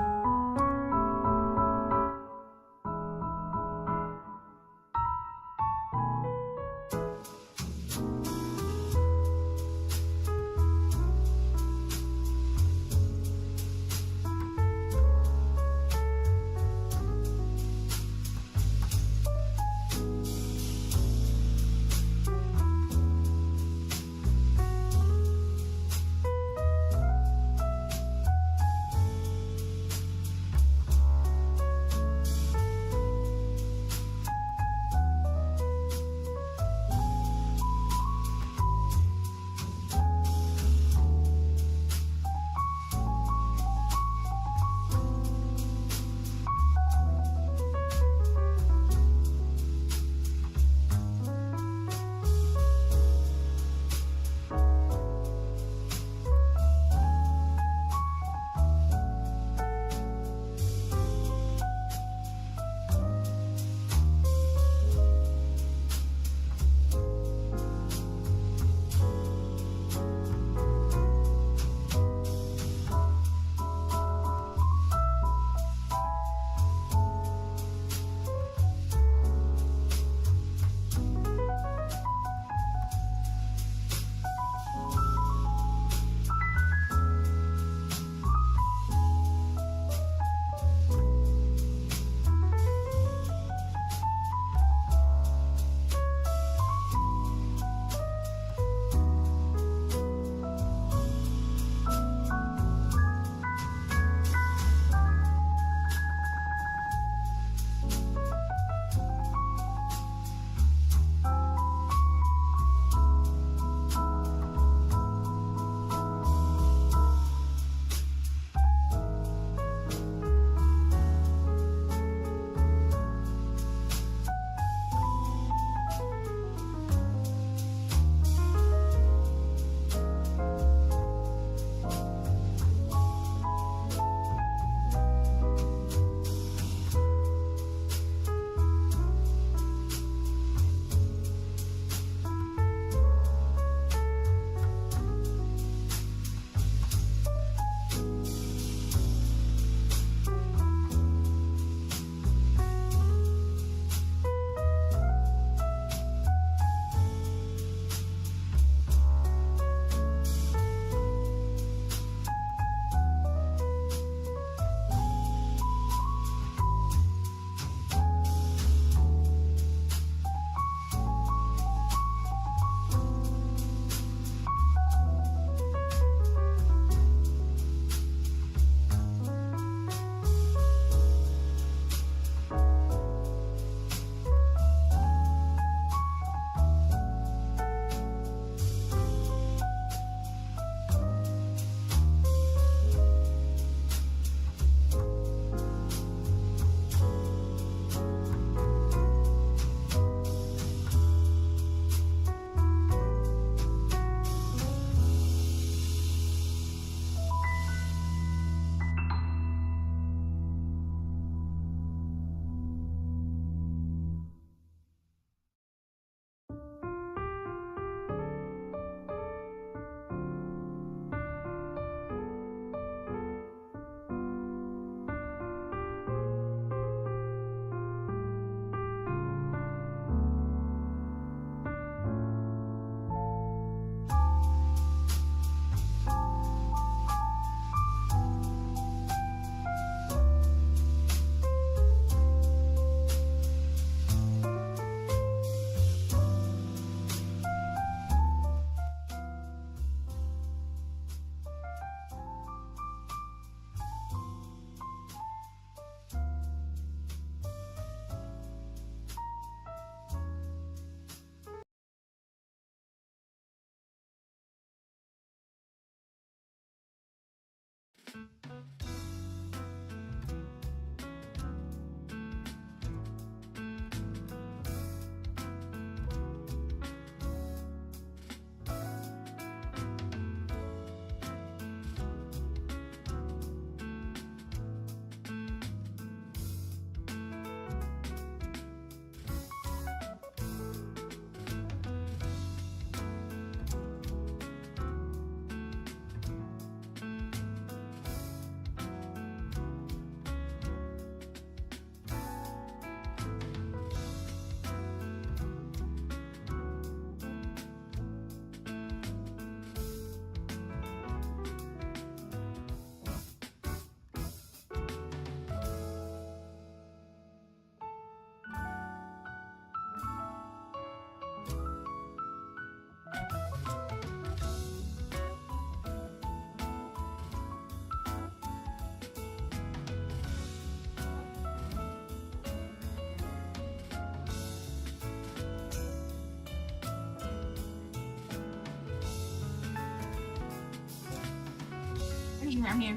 I'm here.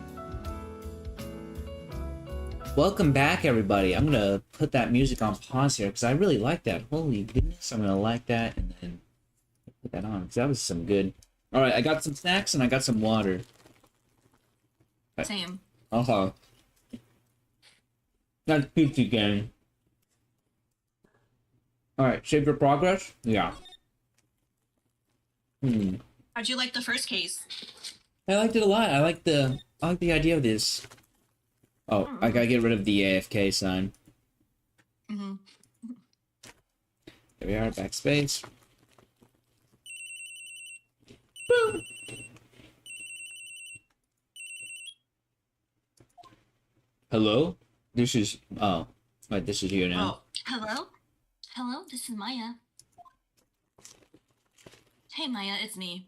Welcome back, everybody. I'm gonna put that music on pause here because I really like that. Holy goodness, I'm gonna like that and then put that on because that was some good. All right, I got some snacks and I got some water. Same. Uh-huh. That's Gucci gang. All right, save your progress. Yeah. How'd you like the first case? I liked it a lot. I like the idea of this. Oh, I gotta get rid of the AFK sign. Mm-hmm. There we are, backspace. Boom! Hello? This is... Oh. Wait, this is you now. Oh, hello? Hello, this is Maya. Hey Maya, it's me.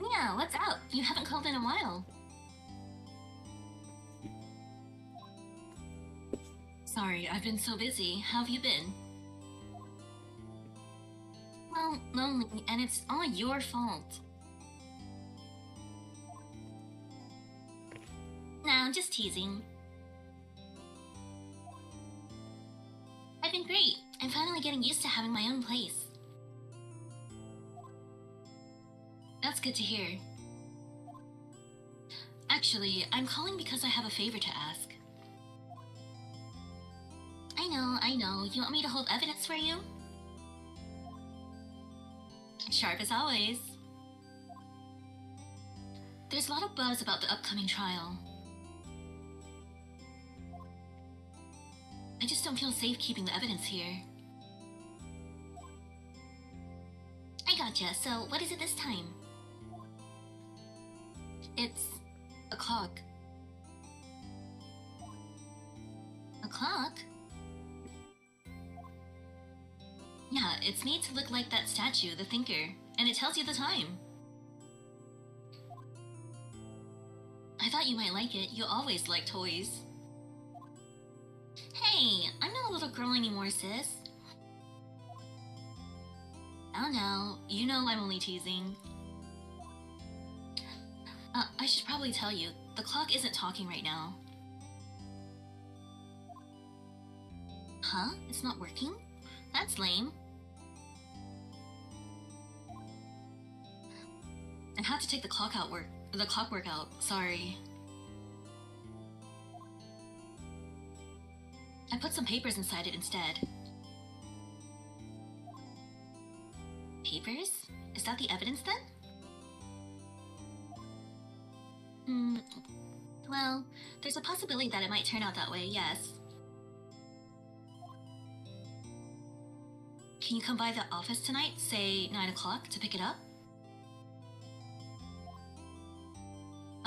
Yeah, what's up? You haven't called in a while. Sorry, I've been so busy. How have you been? Well, lonely, and it's all your fault. No, I'm just teasing. I've been great. I'm finally getting used to having my own place. That's good to hear. Actually, I'm calling because I have a favor to ask. I know. You want me to hold evidence for you? Sharp as always. There's a lot of buzz about the upcoming trial. I just don't feel safe keeping the evidence here. I gotcha. So, what is it this time? It's a clock. A clock? Yeah, it's made to look like that statue, the thinker, and it tells you the time. I thought you might like it. You always like toys. Hey, I'm not a little girl anymore, sis. Oh no, you know I'm only teasing. I should probably tell you, the clock isn't talking right now. Huh? It's not working? That's lame. I had to take the clockwork out, sorry. I put some papers inside it instead. Papers? Is that the evidence then? Well, there's a possibility that it might turn out that way, yes. Can you come by the office tonight, say 9 o'clock, to pick it up?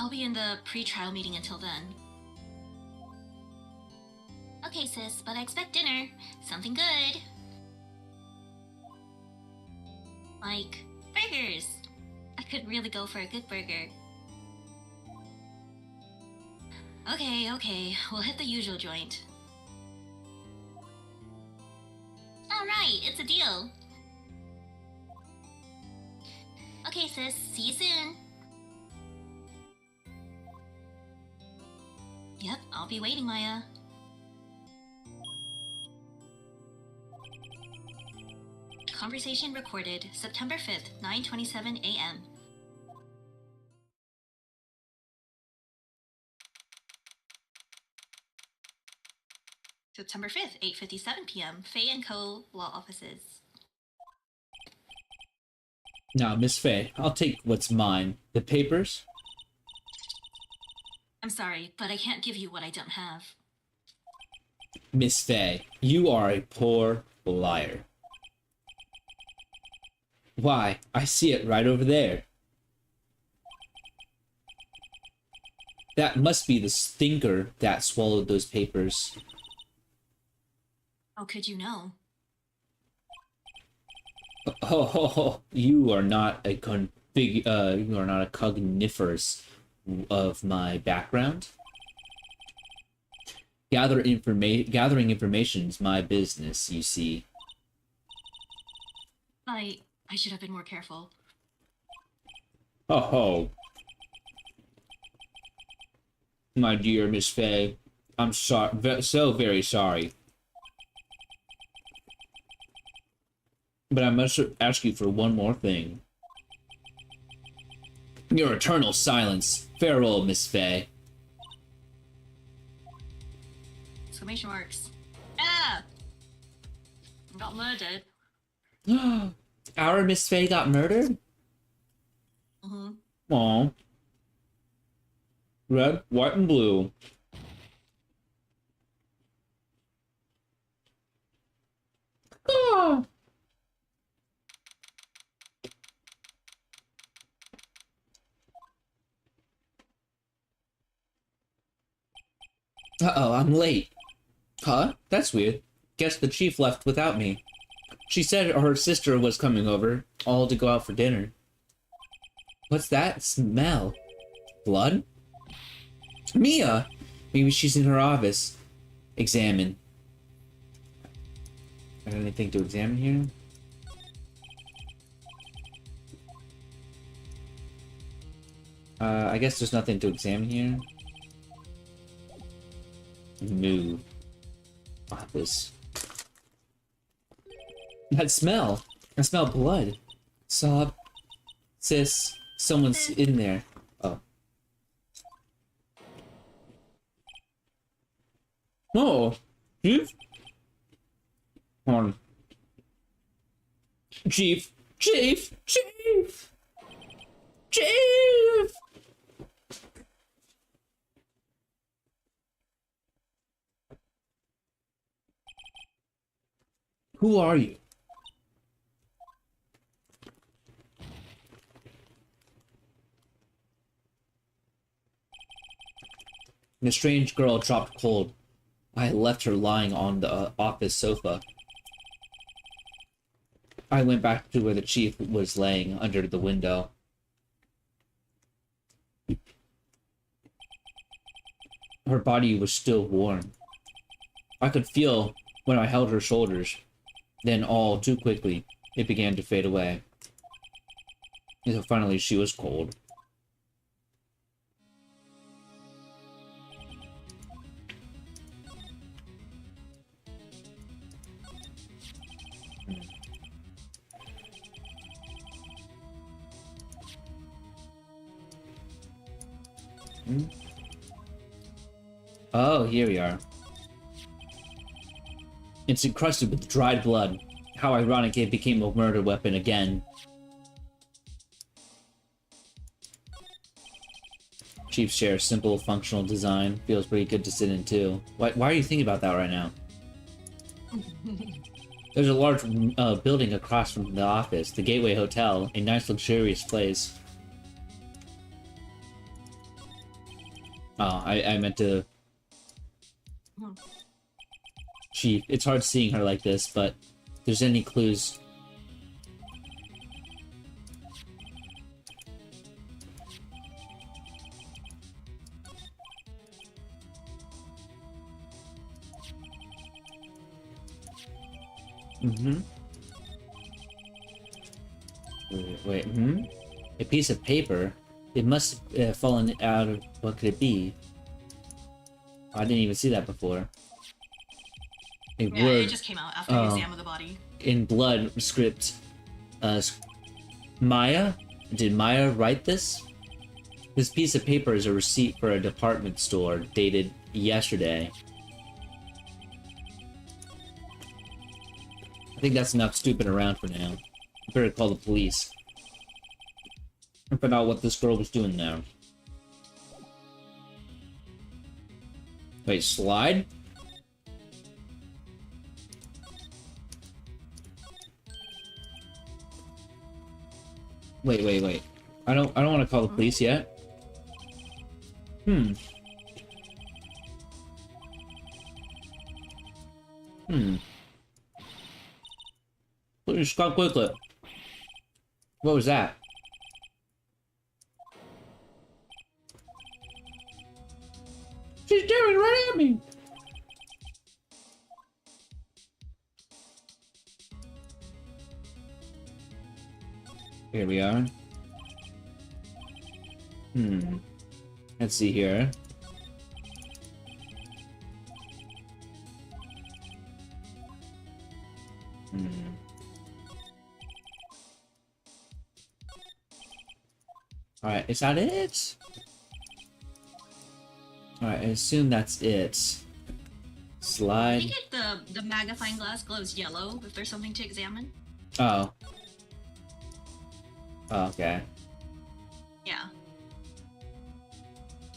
I'll be in the pre-trial meeting until then. Okay, sis, but I expect dinner. Something good. Like, burgers. I could really go for a good burger. Okay, we'll hit the usual joint. Alright, it's a deal. Okay, sis, see you soon. Yep, I'll be waiting, Maya. Conversation recorded September 5th, 9:27 a.m. September 5th, 8:57 p.m. Faye & Co. Law Offices. Now, Miss Faye, I'll take what's mine. The papers? I'm sorry, but I can't give you what I don't have. Miss Faye, you are a poor liar. Why, I see it right over there. That must be the stinker that swallowed those papers. How could you know? You are not a cogniferous of my background. Gathering information is my business, you see. I should have been more careful. Oh, my dear Miss Faye, I'm so very sorry. But I must ask you for one more thing. Your eternal silence. Farewell, Miss Faye. Exclamation marks. Ah! Got murdered. Our Miss Faye got murdered? Mm-hmm. Aw. Red, white, and blue. Oh. Uh-oh, I'm late. Huh? That's weird. Guess the chief left without me. She said her sister was coming over, all to go out for dinner. What's that smell? Blood? Mia! Maybe she's in her office. Examine. Got anything to examine here? I guess there's nothing to examine here. Move. Office. That smell! I smell blood. Sob. Sis. Someone's in there. Oh. Oh! Chief? Hold on. Chief! Chief! Chief! Chief! Who are you? The strange girl dropped cold. I left her lying on the office sofa. I went back to where the chief was laying under the window. Her body was still warm. I could feel when I held her shoulders. Then all too quickly, it began to fade away. Until finally she was cold. Oh, here we are. It's encrusted with dried blood. How ironic it became a murder weapon again. Chief's chair, simple, functional design. Feels pretty good to sit in, too. Why are you thinking about that right now? There's a large building across from the office, the Gateway Hotel, a nice, luxurious place. Oh, I meant to... Chief, it's hard seeing her like this, but if there's any clues... Wait, A piece of paper? It must have fallen out of... What could it be? Oh, I didn't even see that before. A Yeah, word it just came out after you examined the body. in blood script. Maya? Did Maya write this? This piece of paper is a receipt for a department store dated yesterday. I think that's enough stupid around for now. I better call the police. And find out what this girl was doing now. Wait, slide? Wait. I don't want to call the police yet. Please stop quickly. What was that? She's staring right at me! Here we are. Let's see here. Alright, is that it? Alright, I assume that's it. Slide. I think the magnifying glass glows yellow if there's something to examine. Oh. Oh, okay. Yeah.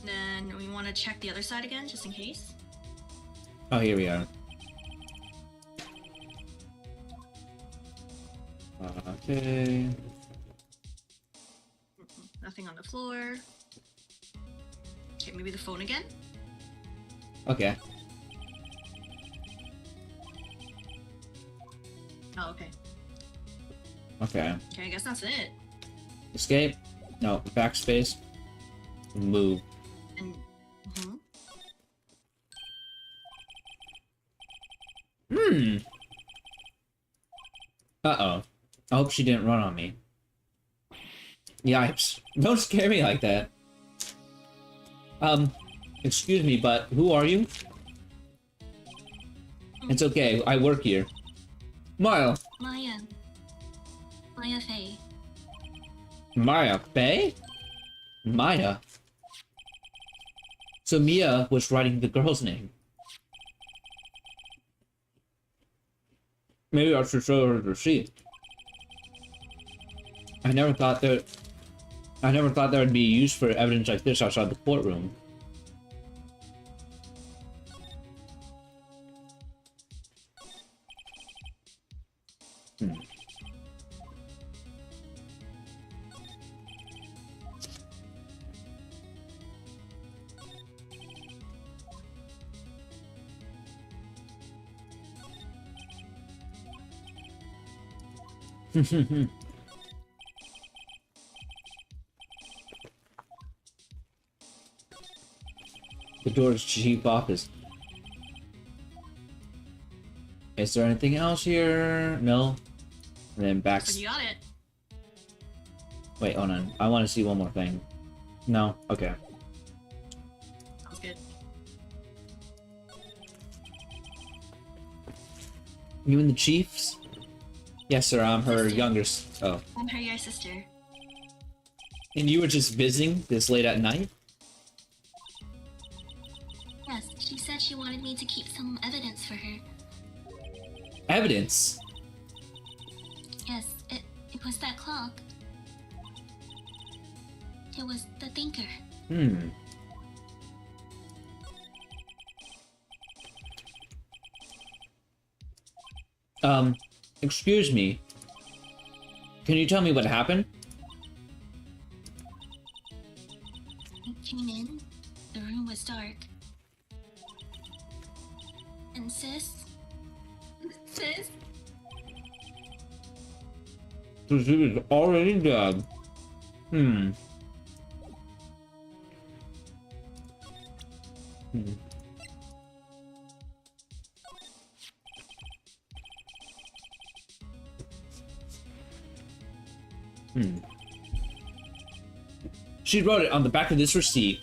Then we want to check the other side again, just in case. Oh, here we are. Okay. Nothing on the floor. Okay, maybe the phone again? Okay. Oh, okay. Okay. Okay, I guess that's it. Escape? No, backspace. Move. And... Uh-oh. I hope she didn't run on me. Yipes. Don't scare me like that. Excuse me, but who are you? It's okay, I work here. Maya. Maya. Maya Faye. Maya Faye? Maya? So Mia was writing the girl's name. Maybe I should show her the receipt. I never thought that would be used for evidence like this outside the courtroom. The door's chief office. Is there anything else here? No. And then back. So you got it. Wait, hold on. I want to see one more thing. No. Okay. Sounds good. You and the chiefs? Yes, sir. I'm her Sister. younger. Oh. I'm her sister. And you were just visiting this late at night? Yes, she said she wanted me to keep some evidence for her. Evidence? Yes, it was that clock. It was the thinker. Excuse me. Can you tell me what happened? I came in, the room was dark. And sis? So she was already dead. She wrote it on the back of this receipt.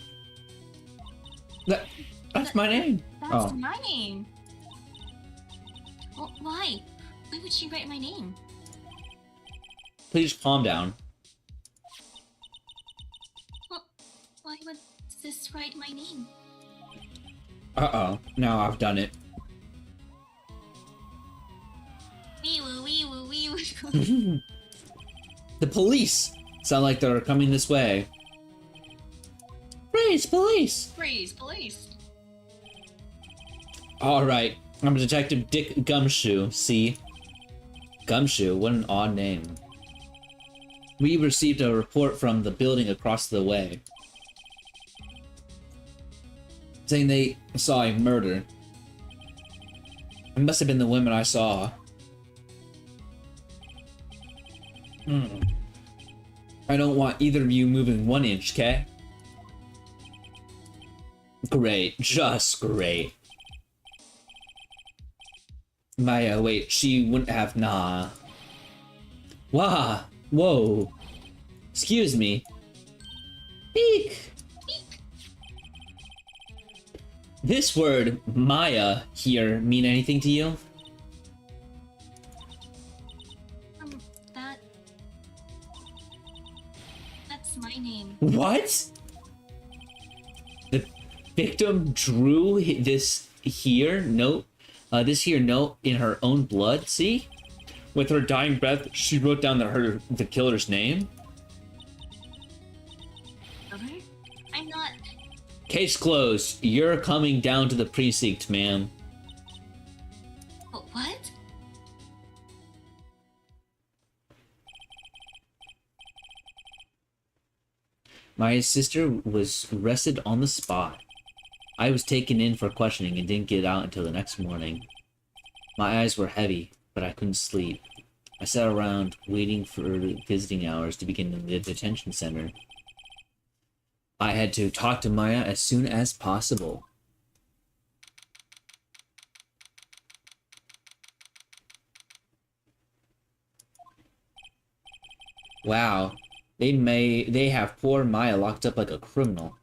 That's my name. That's my name. Well, why? Why would she write my name? Please calm down. Well, why would sis write my name? Uh-oh. Now I've done it. Wee woo, wee woo, wee woo. The police sound like they're coming this way. Freeze, police! Freeze, police. Alright, I'm Detective Dick Gumshoe, see? Gumshoe, what an odd name. We received a report from the building across the way, saying they saw a murder. It must have been the women I saw. I don't want either of you moving 1 inch, okay? Great, just great. Maya, wait, she wouldn't have, nah. Wah, whoa. Excuse me. Eek. This word, Maya, here mean anything to you? Um, that... That's my name. What? The victim drew this here note in her own blood, see? With her dying breath, she wrote down the killer's name. Over? I'm not... Case closed. You're coming down to the precinct, ma'am. What? My sister was arrested on the spot. I was taken in for questioning and didn't get out until the next morning. My eyes were heavy, but I couldn't sleep. I sat around waiting for visiting hours to begin in the detention center. I had to talk to Maya as soon as possible. Wow. They have poor Maya locked up like a criminal.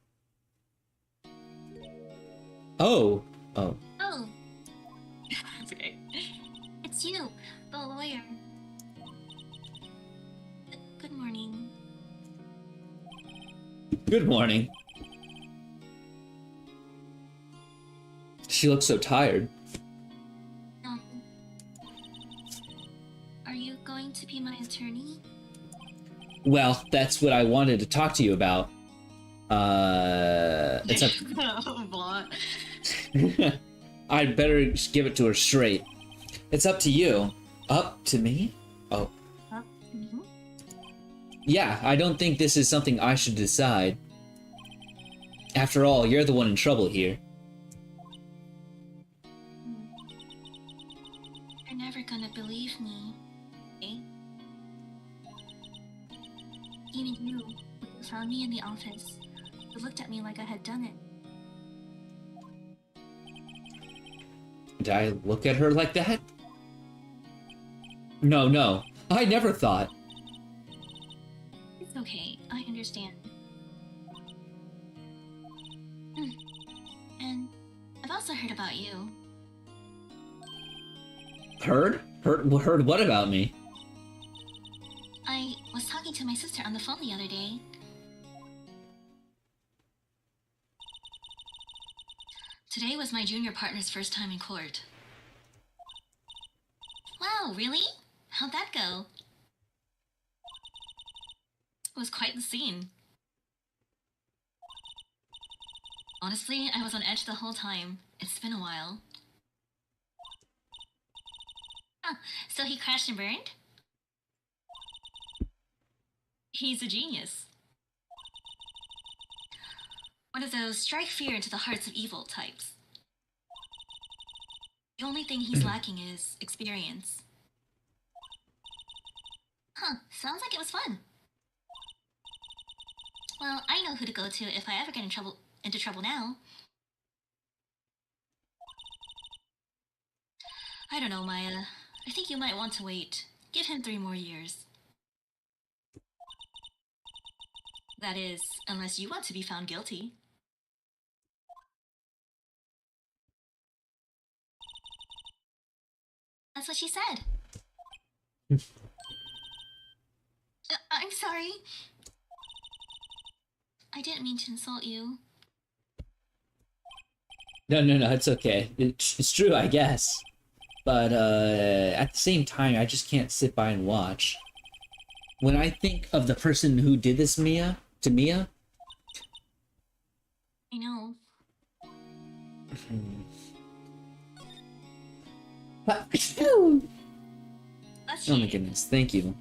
Oh. Oh. Oh. Okay. It's you, the lawyer. Good morning. Good morning. She looks so tired. Are you going to be my attorney? Well, that's what I wanted to talk to you about. It's up. I'd better give it to her straight. It's up to you. Up to me? Oh. Yeah, I don't think this is something I should decide. After all, you're the one in trouble here. You're never gonna believe me, eh? Even you, when you found me in the office, you looked at me like I had done it. Did I look at her like that? No. I never thought. It's okay, I understand. And I've also heard about you. Heard? Heard what about me? I was talking to my sister on the phone the other day. Today was my junior partner's first time in court. Wow, really? How'd that go? It was quite the scene. Honestly, I was on edge the whole time. It's been a while. Huh, so he crashed and burned? He's a genius. One of those strike fear into the hearts of evil types. The only thing he's lacking is experience. Huh, sounds like it was fun. Well, I know who to go to if I ever get into trouble now. I don't know, Maya. I think you might want to wait. Give him 3 more years. That is, unless you want to be found guilty. That's what she said. I'm sorry. I didn't mean to insult you. No, it's okay. It's true, I guess. But, at the same time, I just can't sit by and watch. When I think of the person who did this to Mia... I know. Oh That's my goodness, thank you.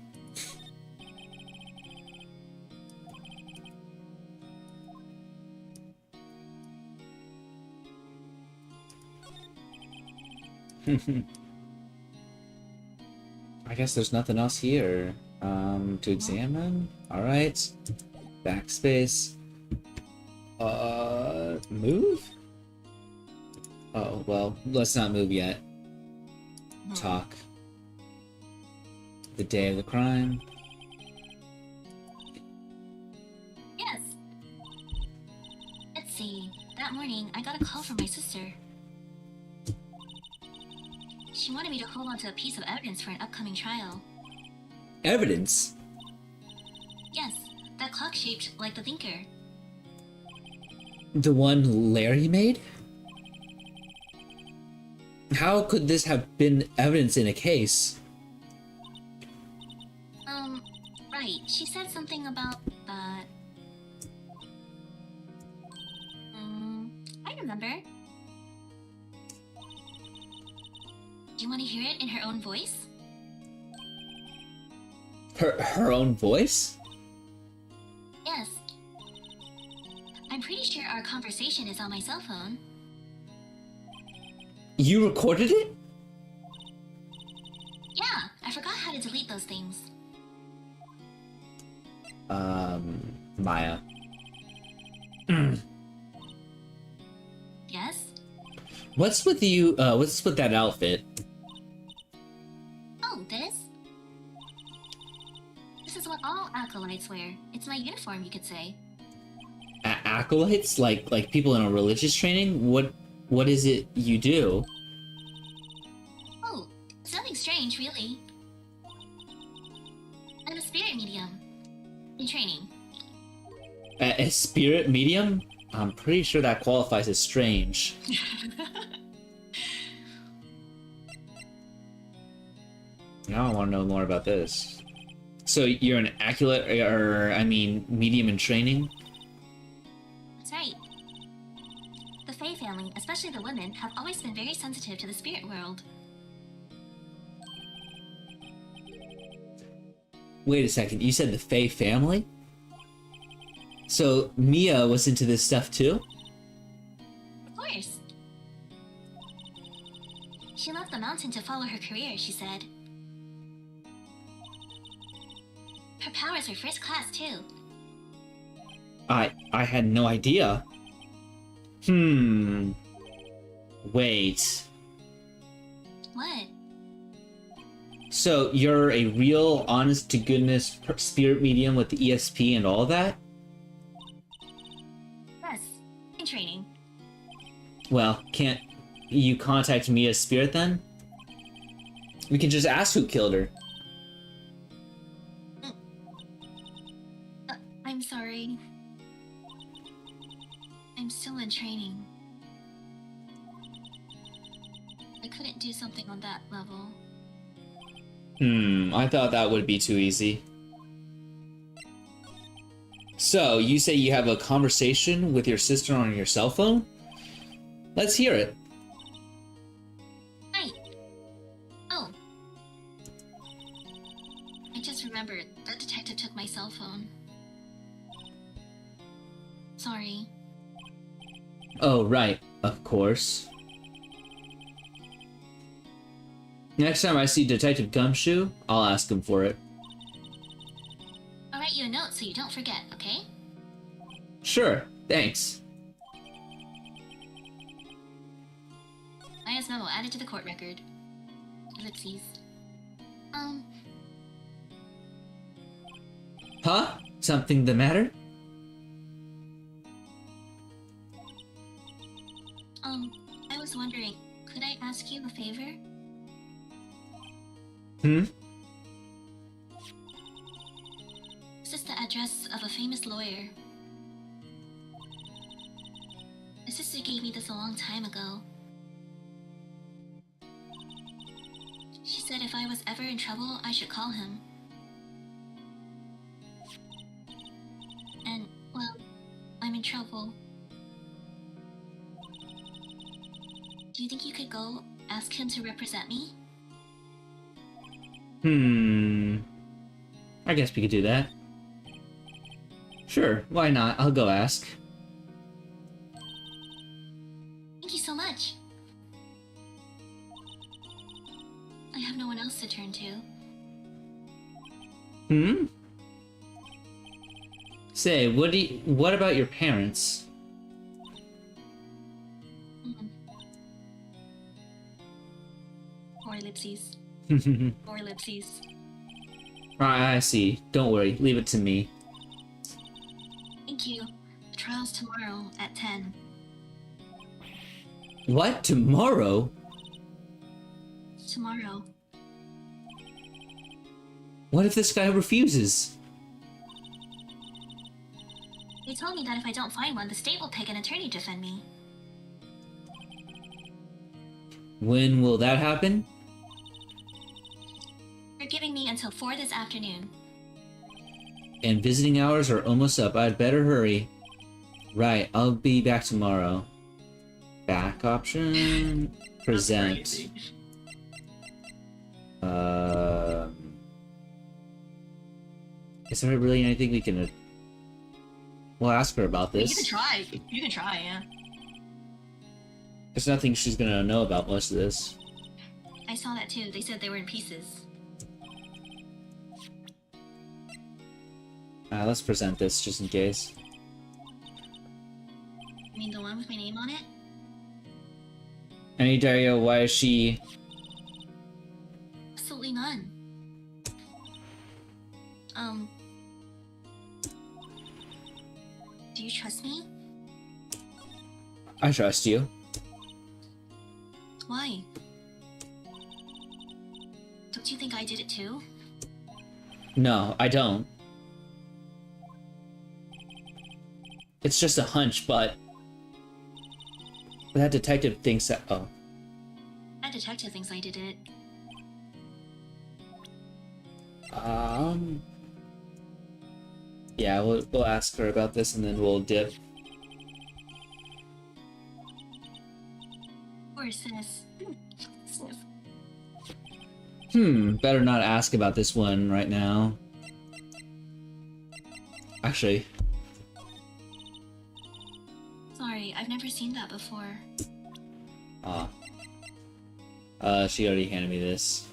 I guess there's nothing else here to examine. Alright. Backspace. Move? Oh, well, let's not move yet. Talk. The day of the crime. Yes. see. That morning, I got a call from my sister. She wanted me to hold on to a piece of evidence for an upcoming trial. Evidence? Yes, that clock shaped like the thinker. The one Larry made? How could this have been evidence in a case? Right. She said something about that. I remember. Do you want to hear it in her own voice? Her own voice? Yes. I'm pretty sure our conversation is on my cell phone. You recorded it? Yeah, I forgot how to delete those things. Maya. Yes? What's with you, what's with that outfit? Oh, this? This is what all acolytes wear. It's my uniform, you could say. Acolytes? Like people in a religious training? What is it you do? Oh, it's nothing strange, really. I'm a spirit medium. In training. A spirit medium? I'm pretty sure that qualifies as strange. Now I want to know more about this. So you're an acolyte, or I mean, medium in training? That's right. The Fae family, especially the women, have always been very sensitive to the spirit world. Wait a second, you said the Fae family? So Mia was into this stuff too? Of course. She left the mountain to follow her career, she said. Her powers are first class, too. I had no idea. Wait. What? So you're a real, honest-to-goodness spirit medium with the ESP and all that? Yes, in training. Well, can't you contact Mia's spirit then? We can just ask who killed her. I'm sorry. I'm still in training. I couldn't do something on that level. I thought that would be too easy. So, you say you have a conversation with your sister on your cell phone? Let's hear it. Right. Oh. I just remembered that detective took my cell phone. Sorry. Oh, right. Of course. Next time I see Detective Gumshoe, I'll ask him for it. I'll write you a note so you don't forget, okay? Sure, thanks. Maya's memo added to the court record. Ellipses. Huh? Something the matter? I was wondering, could I ask you a favor? This is the address of a famous lawyer. My sister gave me this a long time ago. She said if I was ever in trouble, I should call him. And, well, I'm in trouble. Do you think you could go ask him to represent me? I guess we could do that. Sure, why not? I'll go ask. Thank you so much. I have no one else to turn to. Say, what about your parents? More ellipses. More ellipses. I see. Don't worry, leave it to me. Thank you. Trials tomorrow at 10. What? Tomorrow? Tomorrow. What if this guy refuses? They told me that if I don't find one, the state will pick an attorney to defend me. When will that happen? They're giving me until 4 this afternoon. And visiting hours are almost up. I'd better hurry. Right, I'll be back tomorrow. Back option. Present. Is there really anything we can... We'll ask her about this. You can try. You can try, yeah. There's nothing she's gonna know about most of this. I saw that too. They said they were in pieces. Let's present this just in case. You mean the one with my name on it? Any idea why she... Absolutely none. Do you trust me? I trust you. Why? Don't you think I did it too? No, I don't. It's just a hunch, but that detective thinks that... Oh. That detective thinks I did it. Yeah, we'll ask her about this and then we'll dip. Poor sis. Sniff. Better not ask about this one right now. Actually... Sorry, I've never seen that before. She already handed me this.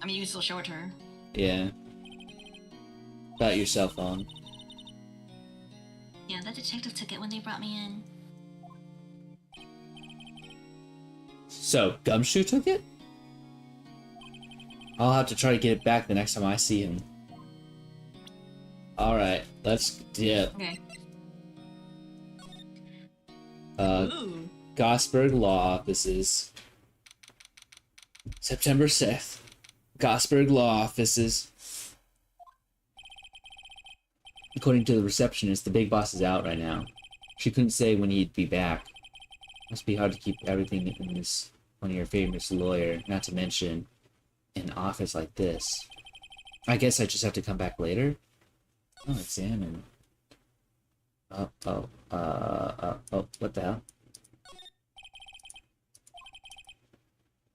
I mean, you can still show it to her. Yeah. About your cell phone. Yeah, that detective took it when they brought me in. So, Gumshoe took it? I'll have to try to get it back the next time I see him. Alright, let's dip. Okay. Ooh. Gosberg Law Offices. September 6th. Gosberg Law Offices. According to the receptionist, the big boss is out right now. She couldn't say when he'd be back. Must be hard to keep everything in this one of your famous lawyer, not to mention an office like this. I guess I just have to come back later? Oh, examine. Oh, what the hell?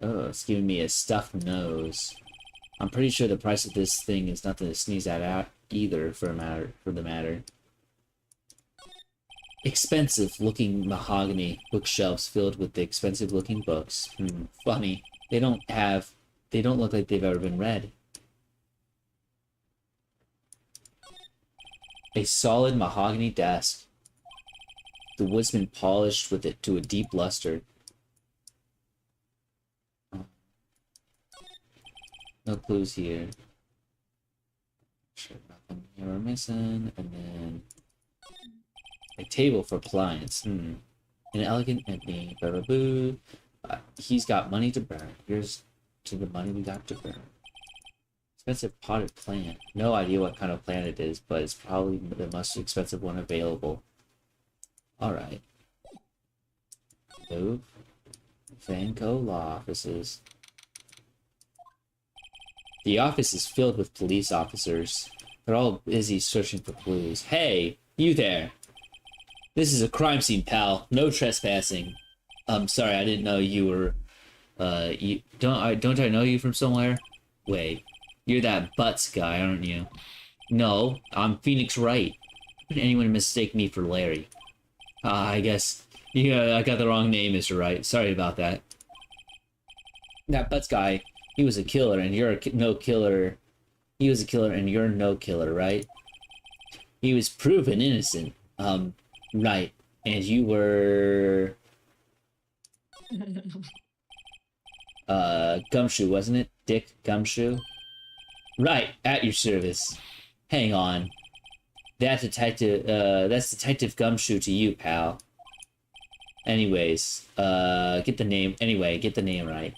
Oh, it's giving me a stuffed nose. I'm pretty sure the price of this thing is nothing to sneeze at either, for the matter. Expensive-looking mahogany bookshelves filled with the expensive-looking books. Funny. They don't look like they've ever been read. A solid mahogany desk. The wood's been polished with it to a deep luster. No clues here. Sure, nothing here we're missing. And then a table for clients. An elegant ebony. Boo. He's got money to burn. Here's to the money we got to burn. Expensive potted plant. No idea what kind of plant it is, but it's probably the most expensive one available. Alright. Move. Vanco Law Offices. The office is filled with police officers. They're all busy searching for clues. Hey, you there! This is a crime scene, pal. No trespassing. Sorry, I didn't know you were... Don't I know you from somewhere? Wait. You're that Butts guy, aren't you? No, I'm Phoenix Wright. How could anyone mistake me for Larry? I guess... Yeah, I got the wrong name, Mr. Wright. Sorry about that. That Butts guy, he was a killer, and you're no killer. He was a killer, and you're no killer, right? He was proven innocent. Right. And you were... Gumshoe, wasn't it? Dick Gumshoe? Right, at your service. Hang on. That's Detective Gumshoe to you, pal. Anyways, get the name right.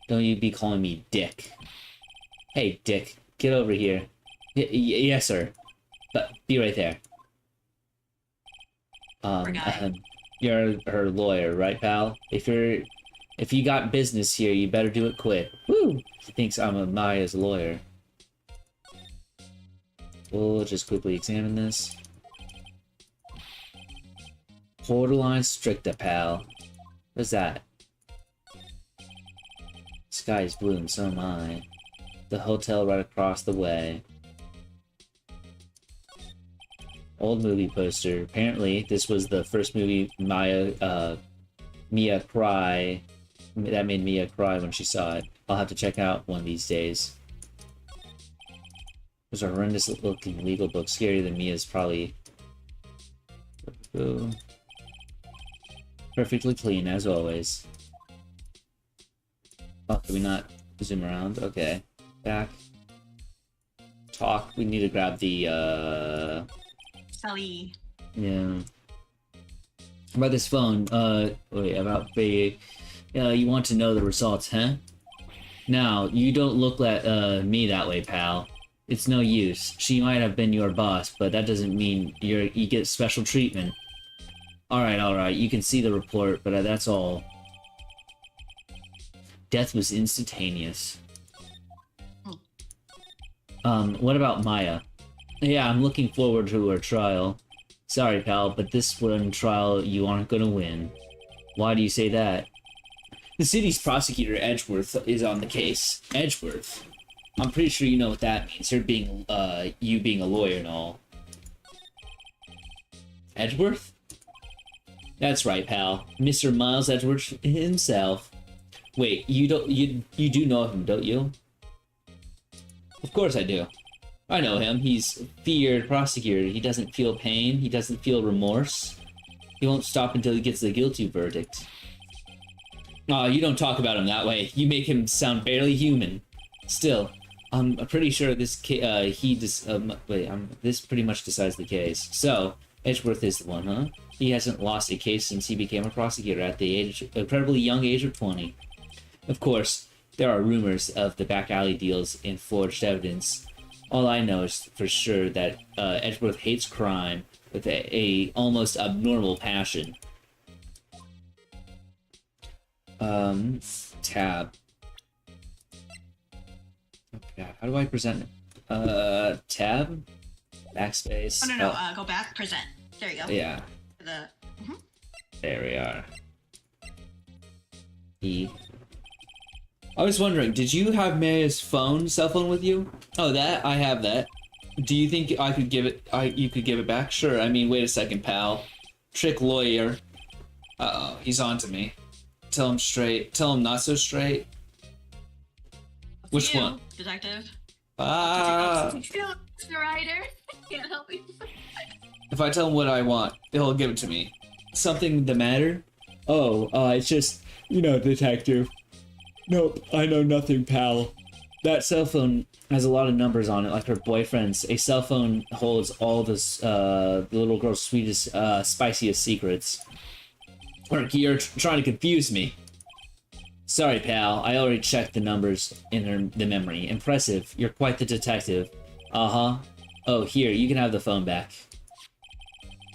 Don't you be calling me Dick. Hey, Dick, get over here. Yes, sir. But be right there. You're her lawyer, right, pal? If you got business here, you better do it quick. Woo! He thinks I'm a Maya's lawyer. We'll just quickly examine this. Borderline stricta, pal. What's that? Sky's blue and so am I. The hotel right across the way. Old movie poster. Apparently, this was the first movie Mia cry. That made Mia cry when she saw it. I'll have to check out one of these days. There's a horrendous looking legal book, scarier than Mia's probably. Ooh. Perfectly clean as always. Oh, can we not zoom around? Okay. Back. Talk. We need to grab the Sally. Yeah. About this phone, wait, about the you want to know the results, huh? Now, you don't look at me that way, pal. It's no use. She might have been your boss, but that doesn't mean you get special treatment. Alright, you can see the report, but that's all. Death was instantaneous. What about Maya? Yeah, I'm looking forward to her trial. Sorry, pal, but this one trial you aren't gonna win. Why do you say that? The city's prosecutor, Edgeworth, is on the case. Edgeworth? I'm pretty sure you know what that means. You being a lawyer and all. Edgeworth? That's right, pal. Mr. Miles Edgeworth himself. Wait, you do know him, don't you? Of course I do. I know him. He's feared prosecutor. He doesn't feel pain. He doesn't feel remorse. He won't stop until he gets the guilty verdict. Aw, you don't talk about him that way. You make him sound barely human. Still, I'm pretty sure this this pretty much decides the case. So, Edgeworth is the one, huh? He hasn't lost a case since he became a prosecutor at the incredibly young age of 20. Of course, there are rumors of the back alley deals and forged evidence. All I know is for sure that Edgeworth hates crime with a almost abnormal passion. Tab. Oh god, how do I present it? Tab? Backspace? Oh, no, go back, present. There you go. Yeah. There we are. I was wondering, did you have Maya's cell phone with you? Oh, that? I have that. Do you think I could give it, you could give it back? Sure, I mean, wait a second, pal. Trick lawyer. Uh-oh, he's on to me. Tell him straight. Tell him not so straight. Which one? Detective. Mr. Ryder. Can't help you. If I tell him what I want, he'll give it to me. Something the matter? Oh, it's just, detective. Nope, I know nothing, pal. That cell phone has a lot of numbers on it, like her boyfriend's. A cell phone holds all this, the little girl's sweetest, spiciest secrets. Or you're trying to confuse me. Sorry, pal. I already checked the numbers in the memory. Impressive. You're quite the detective. Uh-huh. Oh, here, you can have the phone back.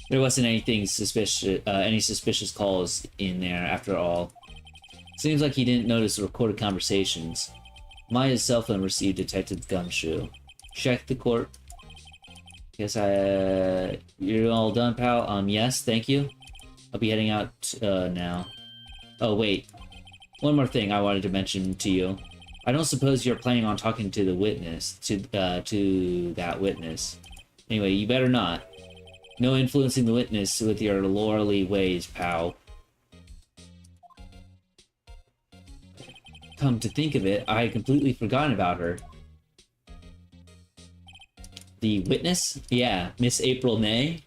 There wasn't anything suspicious, any suspicious calls in there after all. Seems like he didn't notice the recorded conversations. Maya's cell phone received Detective Gumshoe. Check the court. Guess you're all done, pal? Yes, thank you. I'll be heading out, now. Oh, wait. One more thing I wanted to mention to you. I don't suppose you're planning on talking to the witness, to that witness. Anyway, you better not. No influencing the witness with your lawyerly ways, pal. Come to think of it, I had completely forgotten about her. The witness? Yeah, Miss April May.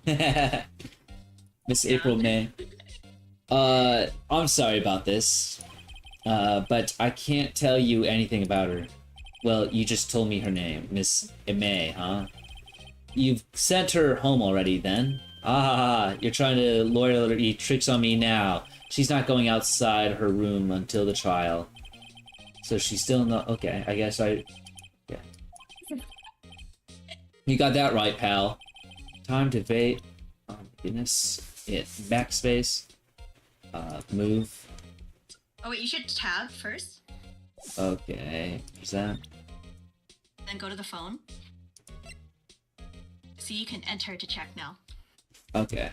Miss April May. I'm sorry about this. But I can't tell you anything about her. Well, you just told me her name. Miss May, huh? you've sent her home already then? Ah, you're trying to lawyer tricks on me now. She's not going outside her room until the trial. So she's still in the... Okay, I guess I... Yeah. You got that right, pal. Time to evade... Oh, my goodness. Backspace. Move. Oh wait, you should tab first. Okay. Is that... Then go to the phone. So you can enter to check now. Okay.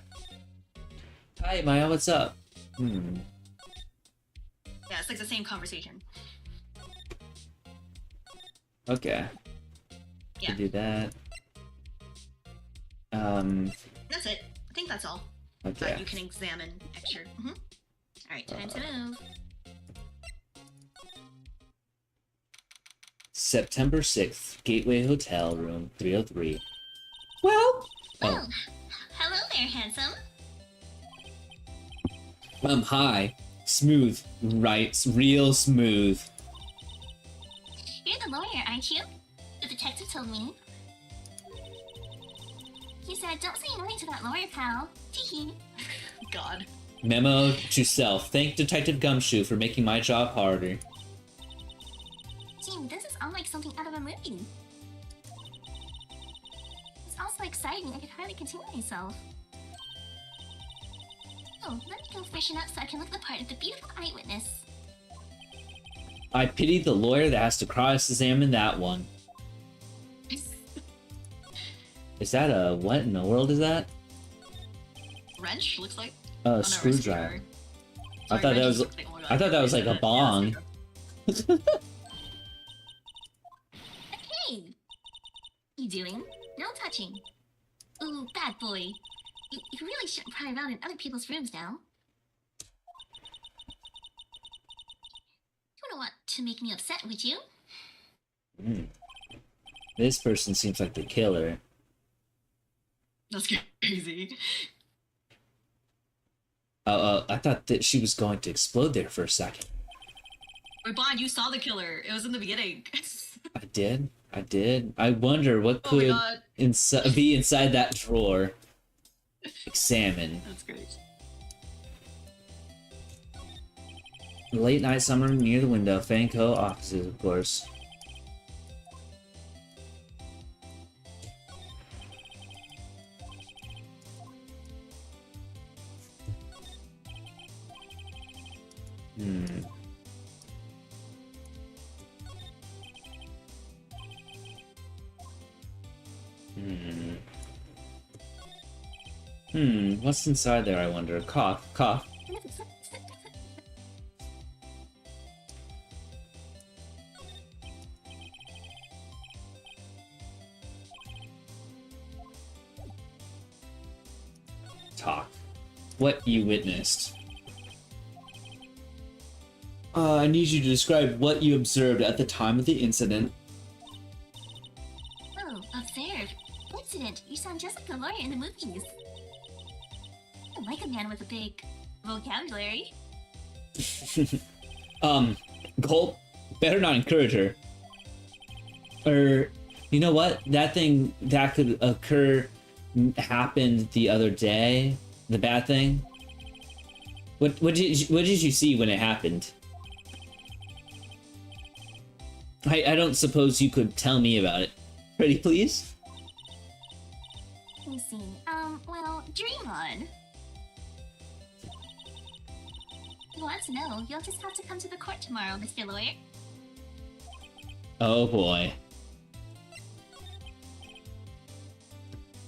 Hi, Maya, what's up? Yeah, it's like the same conversation. Okay. Yeah. To do that. That's it. I think that's all. Okay. You can examine extra. Alright, time to move. September 6th, Gateway Hotel, room 303. Well... Oh, hello there, handsome. Hi. Smooth. Right. Real smooth. You're the lawyer, aren't you? The detective told me. He said, don't say anything to that lawyer, pal. Teehee. God. Memo to self. Thank Detective Gumshoe for making my job harder. Gee, this is all like something out of a movie. It's all so exciting, I could hardly contain myself. Oh, let me go freshen up so I can look the part of the beautiful eyewitness. I pity the lawyer that has to cross-examine that one. Is that a... What in the world is that? Wrench, looks like? Oh, no, screwdriver. I thought that was... Like, oh I thought that was like a bong. Yeah, hey! You doing? No touching. Ooh, bad boy. You really shouldn't pry around in other people's rooms now. You wouldn't want to make me upset, would you? This person seems like the killer. That's crazy. I thought that she was going to explode there for a second. Wait, Bond, you saw the killer. It was in the beginning. I did. I wonder what Oh my could God. be inside that drawer. Examine. That's great. Late night summer near the window. Fanco offices, of course. What's inside there, I wonder? Cough, cough. Talk. What you witnessed. I need you to describe what you observed at the time of the incident. Oh, observe. Incident. You sound just like a lawyer in the movies. I like a man with a big vocabulary. Gulp. Better not encourage her. Or, you know what? That thing that could occur happened the other day. The bad thing. What did you see when it happened? I don't suppose you could tell me about it. Pretty please? Let me see. Well, dream on. If you want to know, you'll just have to come to the court tomorrow, Mr. Lawyer. Oh boy.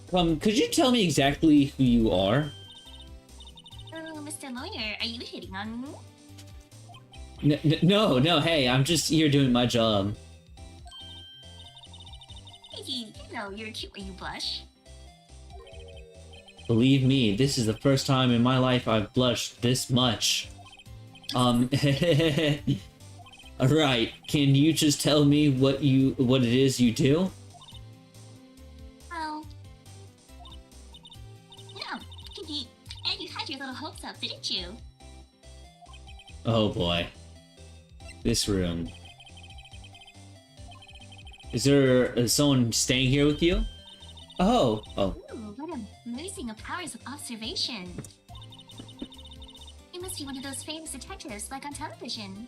Could you tell me exactly who you are? Oh, Mr. Lawyer, are you hitting on me? No, hey, I'm just here doing my job. Hey, you know you're cute when you blush. Believe me, this is the first time in my life I've blushed this much. Alright, can you just tell me what it is you do? Oh. No, and you had your little hopes up, didn't you? Oh boy. This room. Is there someone staying here with you? Oh. Ooh, what amazing powers of observation. You must be one of those famous detectives, like on television.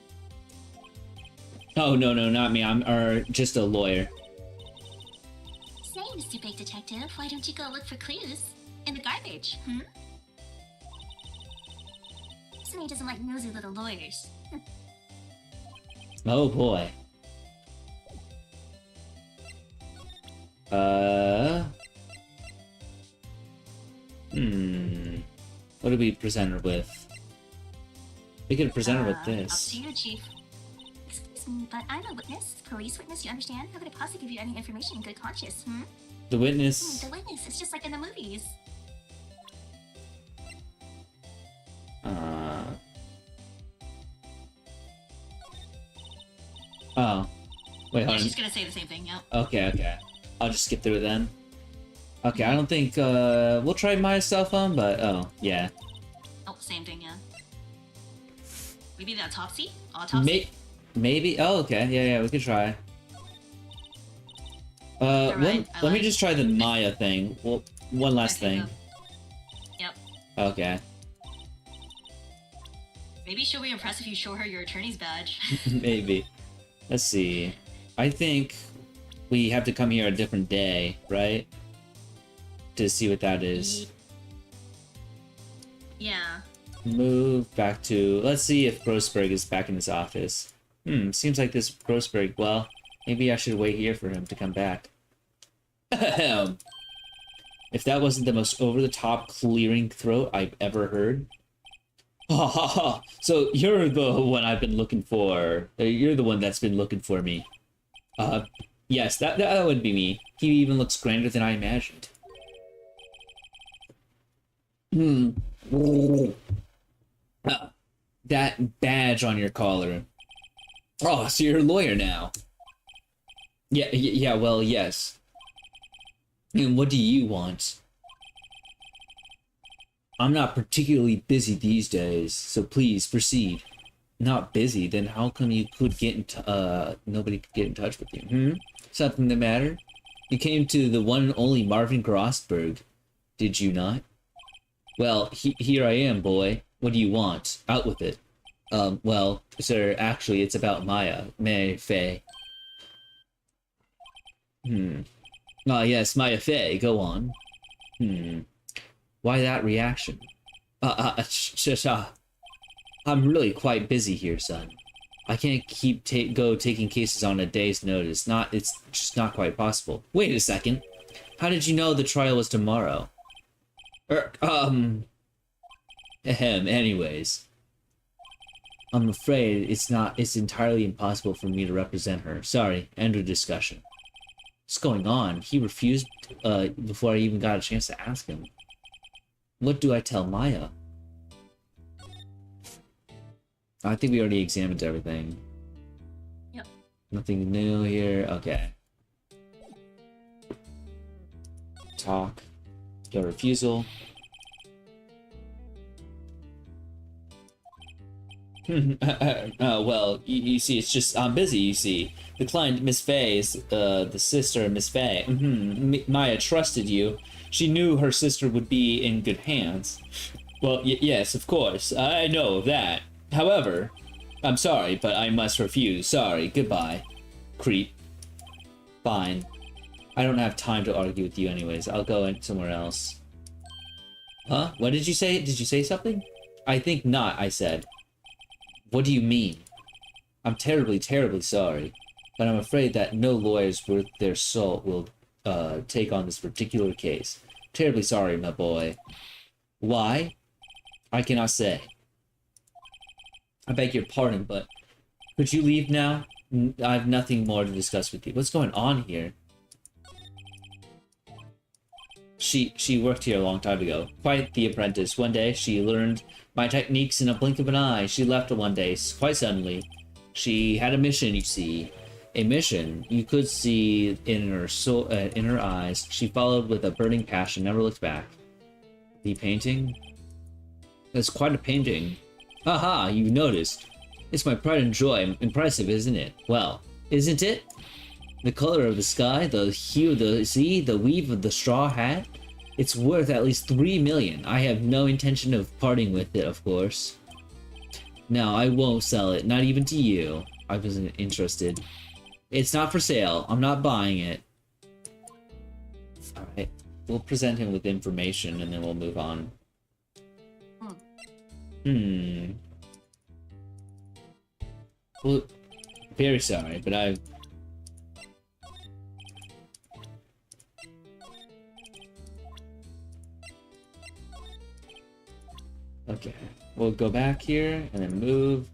Oh, no, not me. I'm just a lawyer. Say, Mr. Big Detective, why don't you go look for clues in the garbage, hmm? Somebody doesn't like nosy little lawyers. Oh, boy. What do we present her with? We could present her with Up this. to you, Chief. Excuse me, but I'm a witness, police witness, you understand? How could I possibly give you any information in good conscience, hmm? The witness. The witness, it's just like in the movies. Oh. Wait, hold Yeah, on. she's gonna say the same thing, yep. Okay. I'll just skip through it then. Okay, I don't think, we'll try Maya's cell phone, but, oh, yeah. Oh, same thing, yeah. Maybe the autopsy? Autopsy? Maybe? Oh, okay. Yeah, we could try. Let me just try the Maya thing. Well, one last thing. Yep. Okay. Maybe she'll be impressed if you show her your attorney's badge. Maybe. Let's see. I think we have to come here a different day, right? To see what that is. Yeah. Move back to... Let's see if Grossberg is back in his office. Seems like this Grossberg... Well, maybe I should wait here for him to come back. If that wasn't the most over-the-top clearing throat I've ever heard. Ha ha ha! So you're the one I've been looking for. You're the one that's been looking for me. Yes, that would be me. He even looks grander than I imagined. That badge on your collar. Oh, so you're a lawyer now. Yeah, well, yes. And what do you want? I'm not particularly busy these days, so please proceed. Not busy? Then how come you could get nobody could get in touch with you? Something the matter? You came to the one and only Marvin Grossberg, did you not? Well, here I am, boy. What do you want? Out with it. Well, sir, actually, it's about Maya. Maya Fey. Ah, yes, Maya Fey, go on. Why that reaction? I'm really quite busy here, son. I can't keep taking cases on a day's notice. It's just not quite possible. Wait a second. How did you know the trial was tomorrow? Anyways. I'm afraid it's entirely impossible for me to represent her. Sorry, end of discussion. What's going on? He refused, before I even got a chance to ask him. What do I tell Maya? I think we already examined everything. Yep. Nothing new here. Okay. Talk. Your refusal. Well, you see, it's just, I'm busy, you see. The client, Miss Fey, is, the sister, Miss Fey. Maya trusted you. She knew her sister would be in good hands. Well, yes, of course. I know that. However, I'm sorry, but I must refuse. Sorry, goodbye. Creep. Fine. I don't have time to argue with you anyways. I'll go in somewhere else. Huh? What did you say? Did you say something? I think not, I said. What do you mean? I'm terribly, terribly sorry, but I'm afraid that no lawyers worth their salt will take on this particular case. Terribly sorry, my boy. Why? I cannot say. I beg your pardon, but could you leave now? I have nothing more to discuss with you. What's going on here? She worked here a long time ago. Quite the apprentice. One day, she learned my techniques in a blink of an eye. She left one day, quite suddenly. She had a mission, you see. A mission you could see in her soul, in her eyes. She followed with a burning passion, never looked back. The painting? That's quite a painting. Haha, you noticed. It's my pride and joy. Impressive, isn't it? Well, isn't it? The color of the sky, the hue of the sea, the weave of the straw hat. It's worth at least 3 million. I have no intention of parting with it, of course. No, I won't sell it, not even to you. I wasn't interested. It's not for sale. I'm not buying it. Alright. We'll present him with information and then we'll move on. Well, very sorry, but I... Okay, we'll go back here and then move.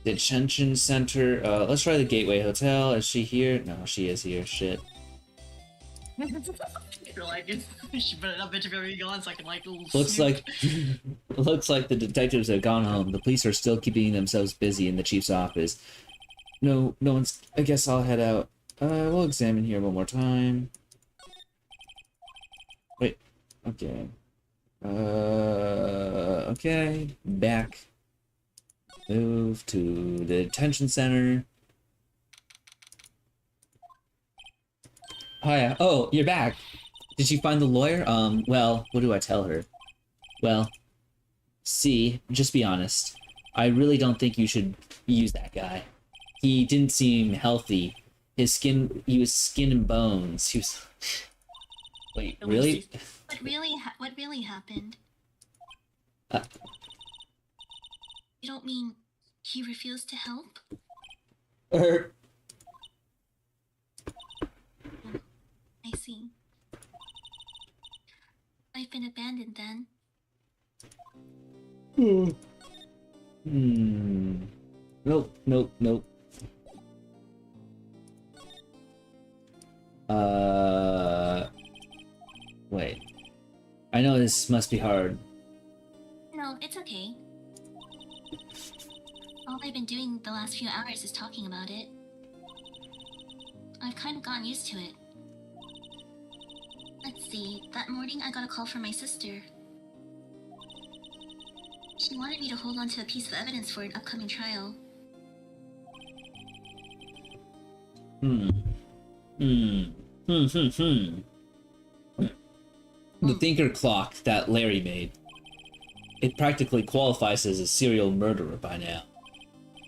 Detention center. Let's try the Gateway Hotel. Is she here? No, she is here. Shit. You're like, she put it up into very gone so I can like Looks like the detectives have gone home. The police are still keeping themselves busy in the chief's office. No one's. I guess I'll head out. We'll examine here one more time. Wait. Okay. Okay. Back. Move to the detention center. Hiya. Oh, you're back. Did you find the lawyer? Well, what do I tell her? Well, see, just be honest. I really don't think you should use that guy. He didn't seem healthy. He was skin and bones. He was... Wait, really? What really happened? You don't mean he refused to help? Er... I see. I've been abandoned then. Nope. Wait. I know this must be hard. No, it's okay. All I've been doing the last few hours is talking about it. I've kind of gotten used to it. Let's see, that morning I got a call from my sister. She wanted me to hold on to a piece of evidence for an upcoming trial. The thinker clock that Larry made. It practically qualifies as a serial murderer by now.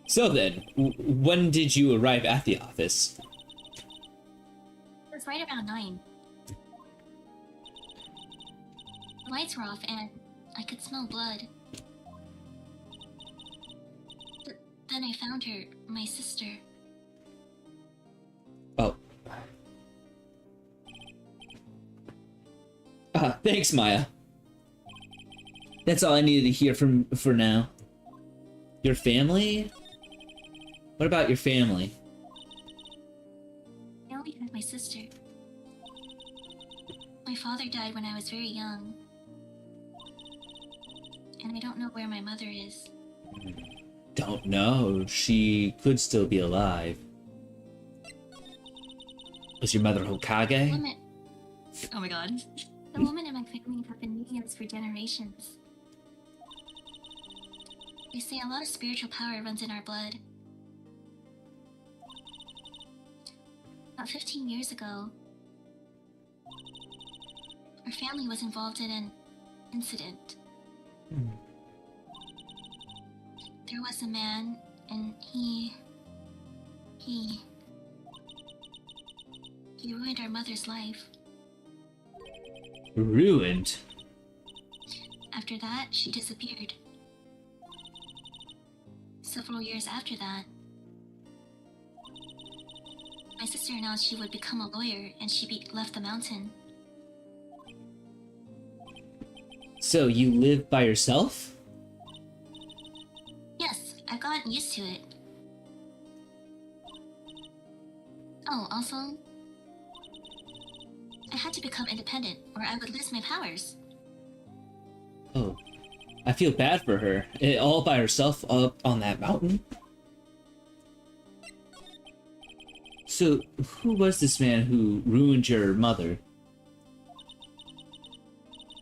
So then, when did you arrive at the office? It was right around 9. The lights were off and I could smell blood. Then I found her, my sister. Oh. Thanks, Maya. That's all I needed to hear for now. Your family? What about your family? I only had my sister. My father died when I was very young. And I don't know where my mother is. Don't know. She could still be alive. Was your mother Hokage? Oh my god. The woman in my family have been mediums for generations. They say a lot of spiritual power runs in our blood. About 15 years ago, our family was involved in an incident. There was a man, and he ruined our mother's life. Ruined? After that, she disappeared. Several years after that, my sister announced she would become a lawyer, and she left the mountain. So you live by yourself? Yes, I've gotten used to it. Oh, also, I had to become independent, or I would lose my powers. Oh, I feel bad for her. All by herself up on that mountain? So, who was this man who ruined your mother?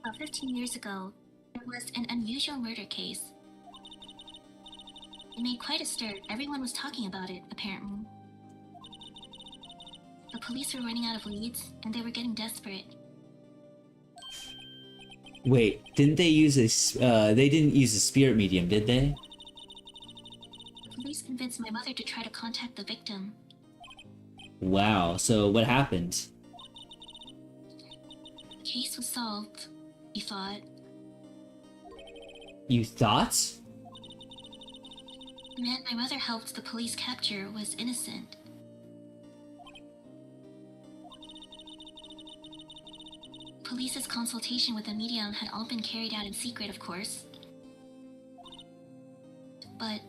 About 15 years ago, there was an unusual murder case. It made quite a stir. Everyone was talking about it, apparently. The police were running out of leads, and they were getting desperate. Wait, didn't they use they didn't use a spirit medium, did they? The police convinced my mother to try to contact the victim. Wow, so what happened? The case was solved, we thought. You thought? The man my mother helped the police capture was innocent. Police's consultation with the medium had all been carried out in secret, of course. But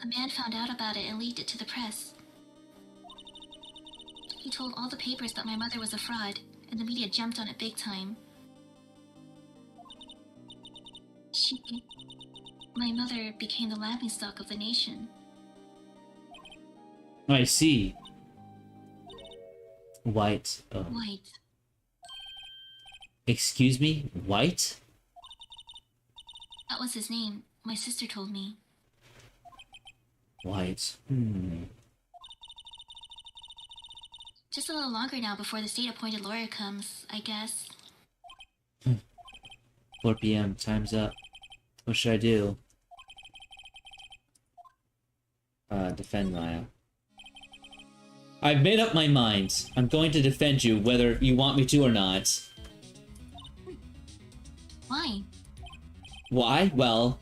a man found out about it and leaked it to the press. He told all the papers that my mother was a fraud, and the media jumped on it big time. My mother became the laughingstock of the nation. I see. White. Oh. White. Excuse me? White? That was his name. My sister told me. White. Just a little longer now before the state-appointed lawyer comes, I guess. 4 p.m. Time's up. What should I do? Defend Maya. I've made up my mind. I'm going to defend you whether you want me to or not. Why? Why? Well...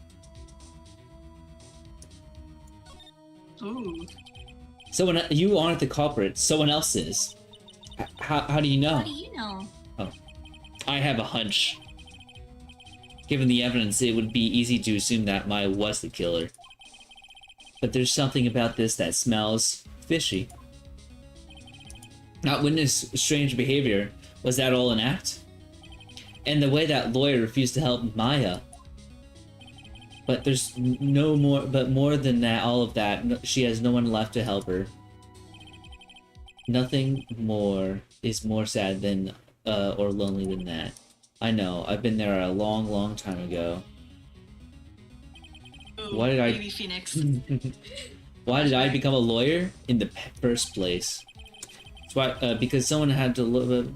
Ooh. You aren't the culprit. Someone else is. How do you know? How do you know? Oh. I have a hunch. Given the evidence, it would be easy to assume that Maya was the killer. But there's something about this that smells fishy. Not witness strange behavior. Was that all an act? And the way that lawyer refused to help Maya. But there's no more, but more than that, all of that, she has no one left to help her. Nothing more is more sad than, or lonely than that. I know, I've been there a long, long time ago. Ooh, Why did I... Baby Phoenix. Why did I become a lawyer in the first place? That's why, because someone had to look...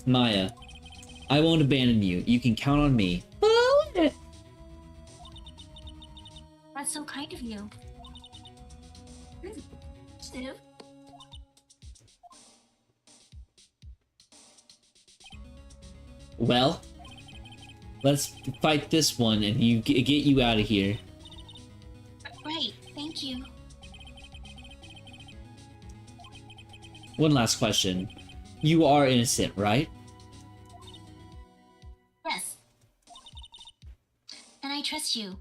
Maya, I won't abandon you. You can count on me. That's so kind of you. Steve? Well, let's fight this one and get you out of here. Right, thank you. One last question. You are innocent, right? Yes. And I trust you.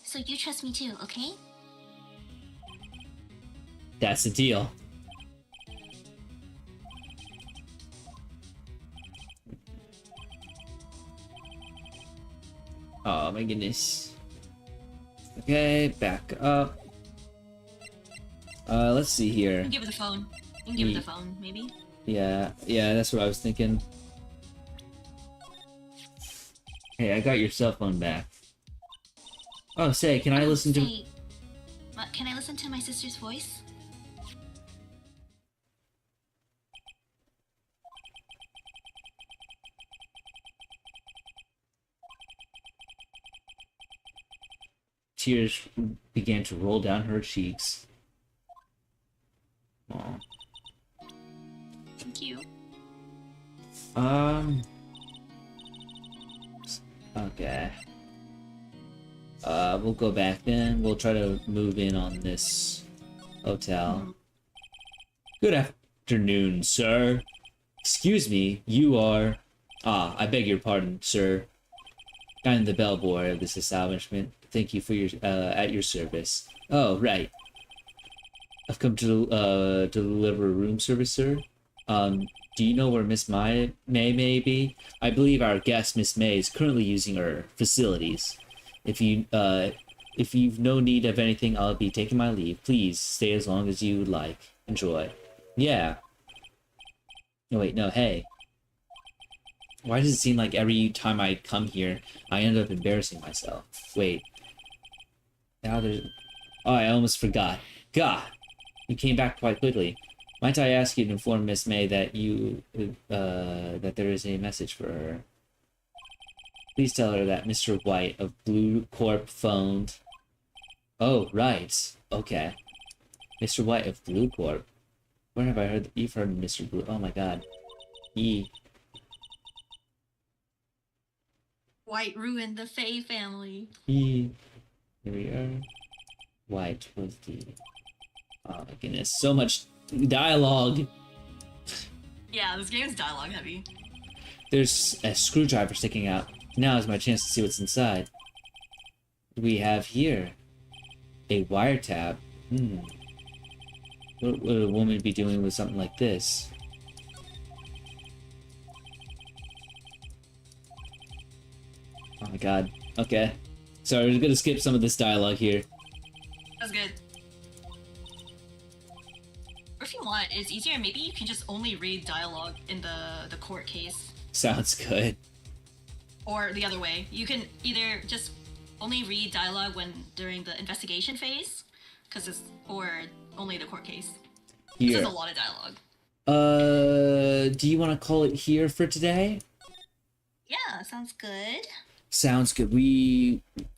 So you trust me too, okay? That's the deal. Oh my goodness. Okay, back up. Let's see here. You can give her the phone. You can give her the phone, maybe? Yeah, that's what I was thinking. Hey, I got your cell phone back. Oh, say, can I listen to... Can I listen to my sister's voice? Tears began to roll down her cheeks. Aw. Thank you. Okay. We'll go back then. We'll try to move in on this hotel. Good afternoon, sir. Excuse me, you are... Ah, I beg your pardon, sir. I'm the bellboy of this establishment. Thank you for your, at your service. Oh, right. I've come to, deliver room service, sir. Do you know where Miss May may be? I believe our guest, Miss May, is currently using her facilities. If you've no need of anything, I'll be taking my leave. Please stay as long as you would like. Enjoy. Yeah. No, wait, no, hey. Why does it seem like every time I come here, I end up embarrassing myself? Wait. Now there's... Oh, I almost forgot. God! You came back quite quickly. Might I ask you to inform Miss May that that there is a message for her? Please tell her that Mr. White of Blue Corp phoned. Oh, right. Okay. Mr. White of Blue Corp. Where have I heard? You've heard of Mr. Blue. Oh my god. White ruined the Faye family. Here we are. White was the... Oh my goodness. So much dialogue. Yeah, this game is dialogue heavy. There's a screwdriver sticking out. Now is my chance to see what's inside. What do we have here? A wiretap. What would a woman be doing with something like this? Oh my god. Okay. Sorry, we're gonna skip some of this dialogue here. That's good. Or if you want, it's easier. Maybe you can just only read dialogue in the court case. Sounds good. Or the other way. You can either just only read dialogue during the investigation phase, or only the court case. Here. This is a lot of dialogue. Do you want to call it here for today? Yeah, sounds good. Sounds good.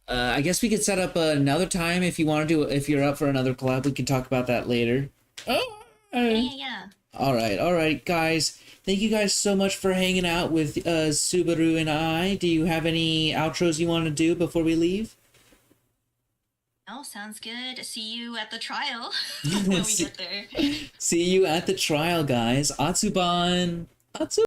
I guess we could set up another time if you want to do. If you're up for another collab, we can talk about that later. Oh. Yeah. All right, guys. Thank you guys so much for hanging out with Subaru and I. Do you have any outros you want to do before we leave? Oh, sounds good. See you at the trial when we get there. See you at the trial, guys. Atsuban.